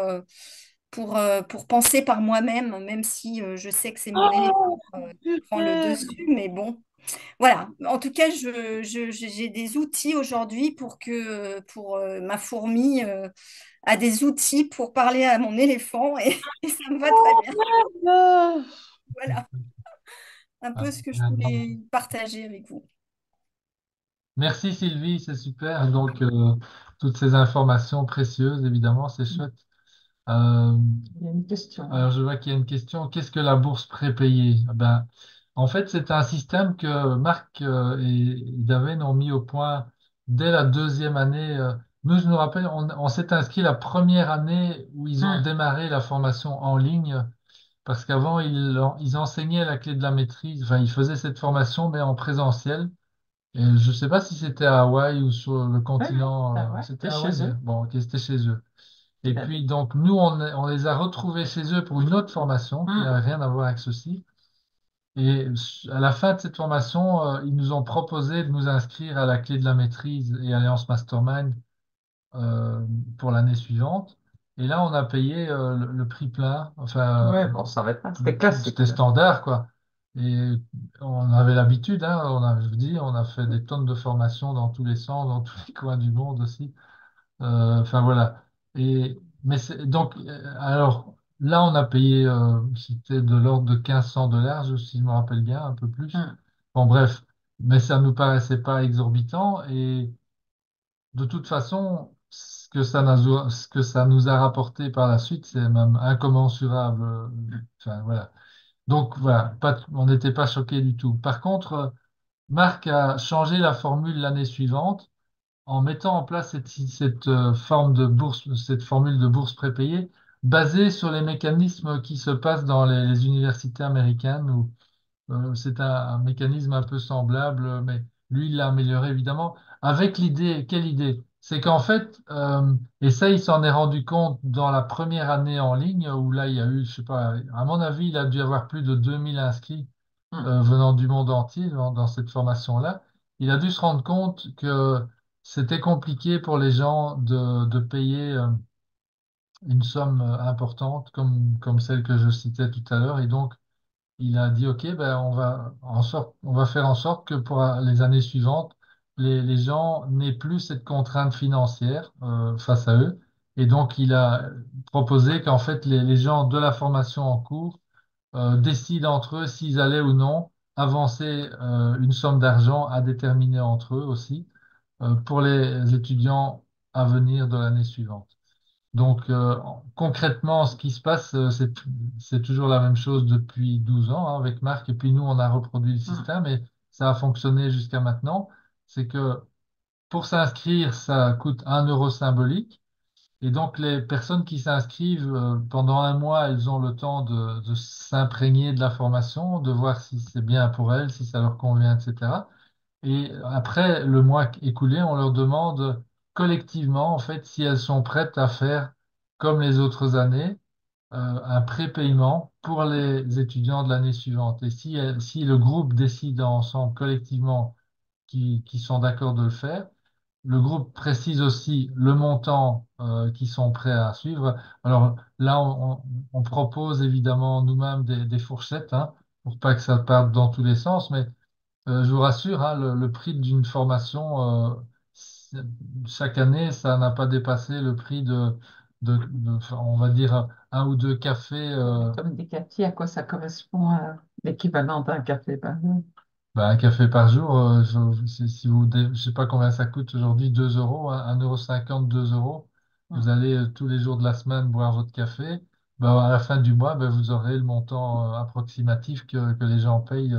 penser par moi-même, même si je sais que c'est mon élément Oh, qui prend le super. dessus, mais bon, voilà. En tout cas, j'ai des outils aujourd'hui pour ma fourmi a des outils pour parler à mon éléphant et, et ça me va très bien. Ah, Voilà un Ah, peu ce que je un grand- voulais partager avec vous. Merci Sylvie, c'est super. Donc, toutes ces informations précieuses, évidemment, c'est chouette. Euh, il y a une question. alors, je vois qu'il y a une question. Qu'est-ce que la bourse prépayée? Ah ben, En fait, c'est un système que Marc et Daven ont mis au point dès la deuxième année. Nous, je nous rappelle, on s'est inscrit la première année où ils ont Hmm. démarré la formation en ligne, parce qu'avant, ils enseignaient la clé de la maîtrise. Enfin, ils faisaient cette formation, mais en présentiel. Et je ne sais pas si c'était à Hawaï ou sur le Ouais, ouais, continent. ben ouais, C'était c'est à chez Hawaï? eux. Bon, ok, c'était chez eux. Et Il a puis, dit. donc, nous, on les a retrouvés chez eux pour une autre formation qui Hmm. n'avait rien à voir avec ceci. Et à la fin de cette formation, ils nous ont proposé de nous inscrire à la clé de la maîtrise et Alliance Mastermind euh, pour l'année suivante. Et là, on a payé le prix plein. Enfin, Ouais, bon, ça va pas. C'était c'était classique. standard, quoi. Et on avait l'habitude, hein, je vous dis, on a fait des tonnes de formations dans tous les sens, dans tous les coins du monde aussi. Enfin voilà. Donc, alors là, on a payé, c'était de l'ordre de 1500 $, si je me rappelle bien, un peu plus. Hmm. Bon, bref, mais ça nous paraissait pas exorbitant. Et de toute façon, ce que ça nous a rapporté par la suite, c'est même incommensurable. Enfin, voilà. Donc, voilà, on n'était pas choqués du tout. Par contre, Marc a changé la formule l'année suivante en mettant en place cette forme de bourse, cette formule de bourse prépayée basée sur les mécanismes qui se passent dans les universités américaines où c'est un mécanisme un peu semblable, mais lui, il l'a amélioré évidemment avec l'idée, quelle idée? C'est qu'en fait, et ça, il s'en est rendu compte dans la première année en ligne où là, il y a eu, je sais pas, à mon avis, il a dû y avoir plus de 2000 inscrits Hmm. venant du monde entier dans cette formation-là. Il a dû se rendre compte que c'était compliqué pour les gens de payer une somme importante comme celle que je citais tout à l'heure. Et donc, il a dit, OK, ben, on va faire en sorte que pour les années suivantes, les gens n'aient plus cette contrainte financière face à eux. Et donc, il a proposé qu'en fait, les gens de la formation en cours décident entre eux s'ils allaient ou non avancer une somme d'argent à déterminer entre eux aussi pour les étudiants à venir de l'année suivante. Donc, concrètement, ce qui se passe, c'est toujours la même chose depuis 12 ans hein, avec Marc. Et puis nous, on a reproduit le Hmm. système et ça a fonctionné jusqu'à maintenant. C'est que pour s'inscrire, ça coûte 1 € symbolique. Et donc, les personnes qui s'inscrivent, pendant un mois, elles ont le temps de s'imprégner de la formation, de voir si c'est bien pour elles, si ça leur convient, etc. Et après le mois écoulé, on leur demande collectivement, en fait, si elles sont prêtes à faire, comme les autres années, un prépaiement pour les étudiants de l'année suivante. Et si le groupe décide ensemble, collectivement, qui sont d'accord de le faire, le groupe précise aussi le montant qu'ils sont prêts à suivre. Alors là, on propose évidemment nous-mêmes des fourchettes, hein, pour pas que ça parte dans tous les sens, mais je vous rassure, hein, le prix d'une formation, c'est- chaque année, ça n'a pas dépassé le prix enfin, on va dire, un ou deux cafés. Comme des cafés, à quoi ça correspond à l'équivalent d'un café par jour? Bah, un café par jour, si je sais pas combien ça coûte aujourd'hui, 2 €, hein, 1,50 €, 2 €. Vous Hmm. allez tous les jours de la semaine boire votre café. Bah, à la fin du mois, bah, vous aurez le montant approximatif que les gens payent.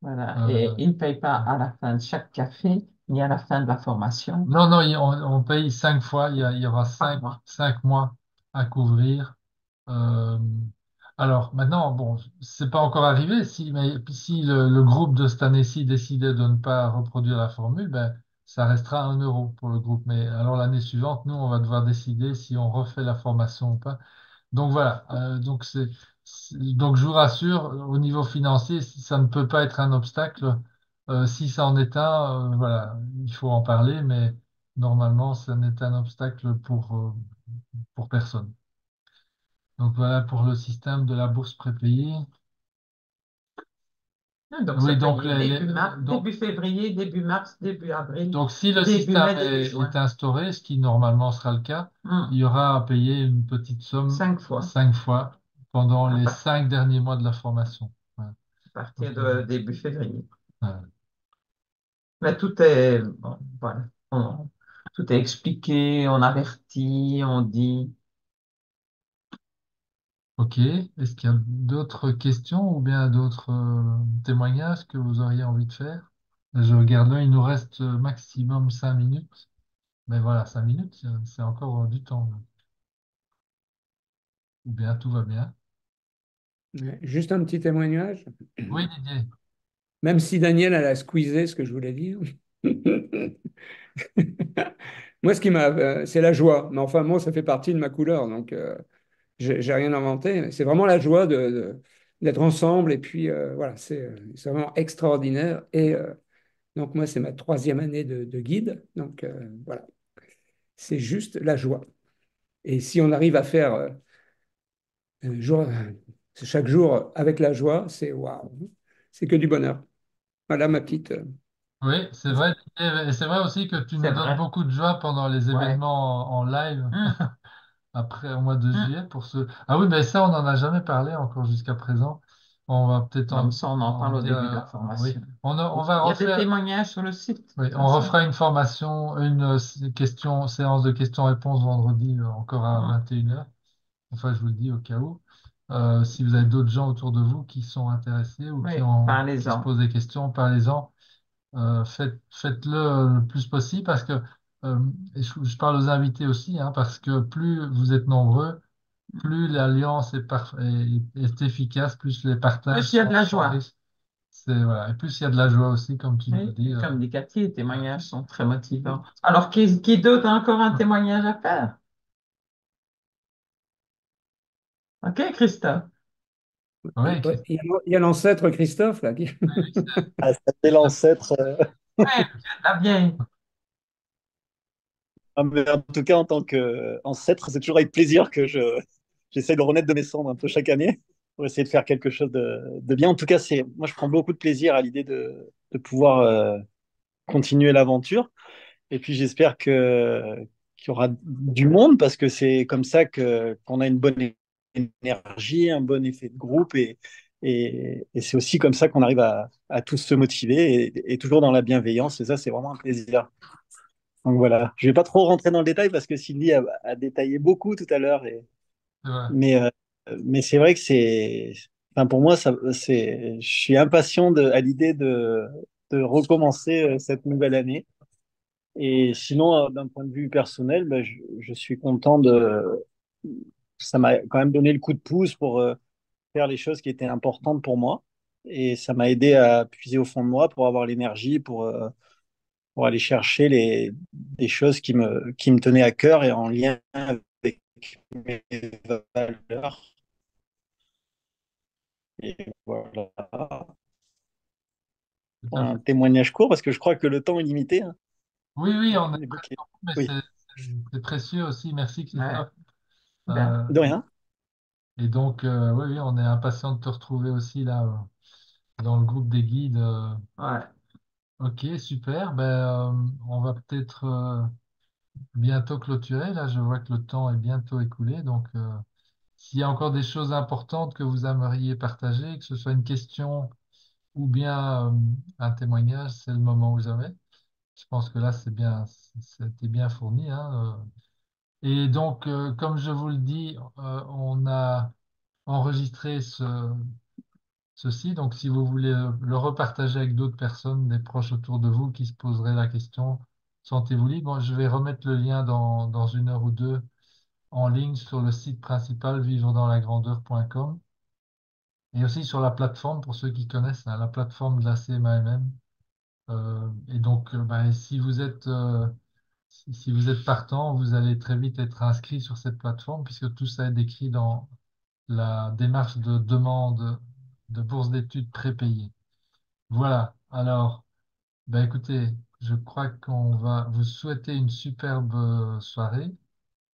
Voilà. Et euh, ils ne payent pas à la fin de chaque café, ni à la fin de la formation Non, non, on paye 5 fois. Il y aura par mois. 5 mois à couvrir. Euh, alors maintenant, bon, c'est pas encore arrivé. Mais si le groupe de cette année-ci décidait de ne pas reproduire la formule, ben, ça restera 1 € pour le groupe. Mais alors l'année suivante, nous, on va devoir décider si on refait la formation ou pas. Donc voilà. Donc donc je vous rassure, au niveau financier, ça ne peut pas être un obstacle. Si ça en est un, voilà, il faut en parler, mais normalement, ça n'est un obstacle pour personne. Donc voilà pour le système de la bourse prépayée. Donc, Oui, c'est donc, payé début février, début mars, début avril, donc si le début système mai, début est juin. instauré, ce qui normalement sera le cas, il Hmm. y aura à payer une petite somme 5 fois 5 fois pendant à les par- 5 derniers mois de la formation. Voilà. partir Donc, de début février. voilà. Mais tout est, bon, voilà. Tout est expliqué, on avertit, on dit. Ok. Est-ce qu'il y a d'autres questions ou bien d'autres témoignages que vous auriez envie de faire? Je regarde là, il nous reste maximum 5 minutes. Mais voilà, 5 minutes, c'est encore du temps. Ou bien tout va bien. Ouais, juste un petit témoignage, Oui, Didier. même si Daniel elle a squeezé ce que je voulais dire. Moi, c'est la joie. Mais enfin, moi, ça fait partie de ma couleur, donc j'ai rien inventé. C'est vraiment la joie d'être ensemble. Et puis, voilà, c'est vraiment extraordinaire. Et donc, moi, c'est ma troisième année de guide. Donc, voilà, c'est juste la joie. Et si on arrive à faire jour- chaque jour avec la joie, c'est waouh, c'est que du bonheur. Voilà ma petite. Oui, c'est vrai. Et c'est vrai aussi que tu nous C'est donnes vrai. beaucoup de joie pendant les Ouais. événements en live Hum, après au mois de hum. juillet pour ceux. Ah oui, mais ça, on n'en a jamais parlé encore jusqu'à présent. On va peut-être Comme ça, on en en parle au dire. début de la Oui, formation. on va Il y a des refaire. témoignages sur le site, de Oui, toute on façon. refera une formation, une question, séance de questions-réponses vendredi encore à Hum. 21h. Enfin, je vous le dis au cas où. Si vous avez d'autres gens autour de vous qui sont intéressés ou Oui, qui se parlez-en. posent des questions, parlez-en. Faites-le le plus possible parce que, et je parle aux invités aussi, hein, parce que plus vous êtes nombreux, plus l'alliance est efficace, plus les partages Plus il y a de la sont joie. riches. Et plus il y a de la joie aussi, comme tu nous Oui, dis. et comme dit Cathy, les Voilà. témoignages sont très motivants. Alors, qui d'autre a encore un témoignage à faire? OK, Christophe. Oui, Ouais, il y a l'ancêtre Christophe là. Ah, c'était l'ancêtre. Oui, la vieille. Ah, mais en tout cas, en tant qu'ancêtre, c'est toujours avec plaisir que j'essaie de renaître de mes cendres un peu chaque année pour essayer de faire quelque chose de bien. En tout cas, moi, je prends beaucoup de plaisir à l'idée de pouvoir continuer l'aventure. Et puis, j'espère qu'il y aura du monde parce que c'est comme ça qu'on a une bonne énergie, un bon effet de groupe et c'est aussi comme ça qu'on arrive à tous se motiver et toujours dans la bienveillance. Et ça, c'est vraiment un plaisir. Donc voilà, je vais pas trop rentrer dans le détail parce que Sylvie a détaillé beaucoup tout à l'heure. c'est vrai. Mais, euh, mais c'est vrai que enfin pour moi, je suis impatient à l'idée de recommencer cette nouvelle année. Et sinon, d'un point de vue personnel, ben, je suis content ça m'a quand même donné le coup de pouce pour faire les choses qui étaient importantes pour moi. Et ça m'a aidé à puiser au fond de moi pour avoir l'énergie, pour aller chercher des choses qui me tenaient à cœur et en lien avec mes valeurs. Et voilà, Tout pour à un fait. témoignage court, parce que je crois que le temps est limité, hein. Oui, oui, on est Les presque bouquets. en mais Oui, c'est précieux aussi. Merci, Ouais, Christophe. ben, Euh, de rien. et donc, oui, oui, on est impatient de te retrouver aussi là dans le groupe des guides. ouais. Ok, super. Ben, on va peut-être bientôt clôturer. Là, je vois que le temps est bientôt écoulé. Donc, s'il y a encore des choses importantes que vous aimeriez partager, que ce soit une question ou bien un témoignage, c'est le moment ou jamais. Je pense que là, c'était bien fourni, hein. Et donc, comme je vous le dis, on a enregistré ceci. Donc, si vous voulez le repartager avec d'autres personnes, des proches autour de vous qui se poseraient la question, sentez-vous libre. Bon, je vais remettre le lien dans 1 heure ou 2 en ligne sur le site principal vivredanslagrandeur.com et aussi sur la plateforme pour ceux qui connaissent, hein, la plateforme de la CMAMM. Et donc, bah, si vous êtes partant, vous allez très vite être inscrit sur cette plateforme puisque tout ça est décrit dans la démarche de demande de bourse d'études prépayée. Voilà. Alors, bah, écoutez, je crois qu'on va vous souhaiter une superbe soirée,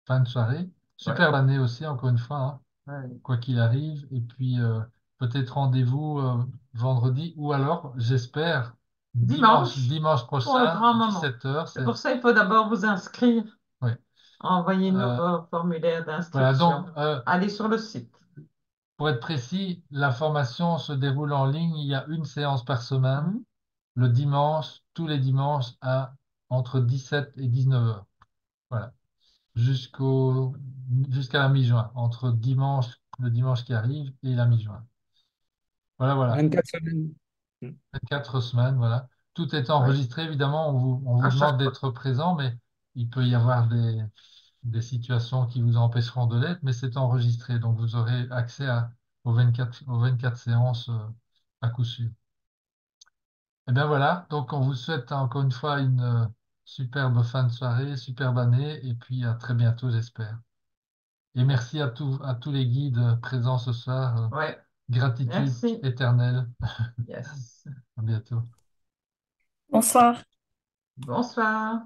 fin de soirée, Ouais, superbe année aussi, encore une fois, hein, ouais. quoi qu'il arrive. Et puis, peut-être rendez-vous vendredi ou alors, j'espère, Dimanche, dimanche pour le prochain, grand moment. 17h. C'est pour ça qu'il faut d'abord vous inscrire. Oui. Envoyez-nous Euh, vos formulaires voilà, donc, d'inscription. Allez sur le site. pour être précis, la formation se déroule en ligne. Il y a une séance par semaine, Mhm. le dimanche, tous les dimanches, entre 17 et 19 heures. Voilà. Jusqu'à la mi-juin, entre dimanche le dimanche qui arrive, et la mi-juin. Voilà, voilà. 24 semaines. 4 semaines, voilà. Tout est Oui, enregistré, évidemment. On vous à demande chaque fois. d'être présent, mais il peut y avoir des situations qui vous empêcheront de l'être, mais c'est enregistré. Donc, vous aurez accès aux 24 séances à coup sûr. Et bien voilà. Donc, on vous souhaite encore une fois une superbe fin de soirée, superbe année, et puis à très bientôt, j'espère. Et merci à tous les guides présents ce soir. Ouais, Gratitude merci. éternelle. Yes. À bientôt. Bonsoir. Bonsoir.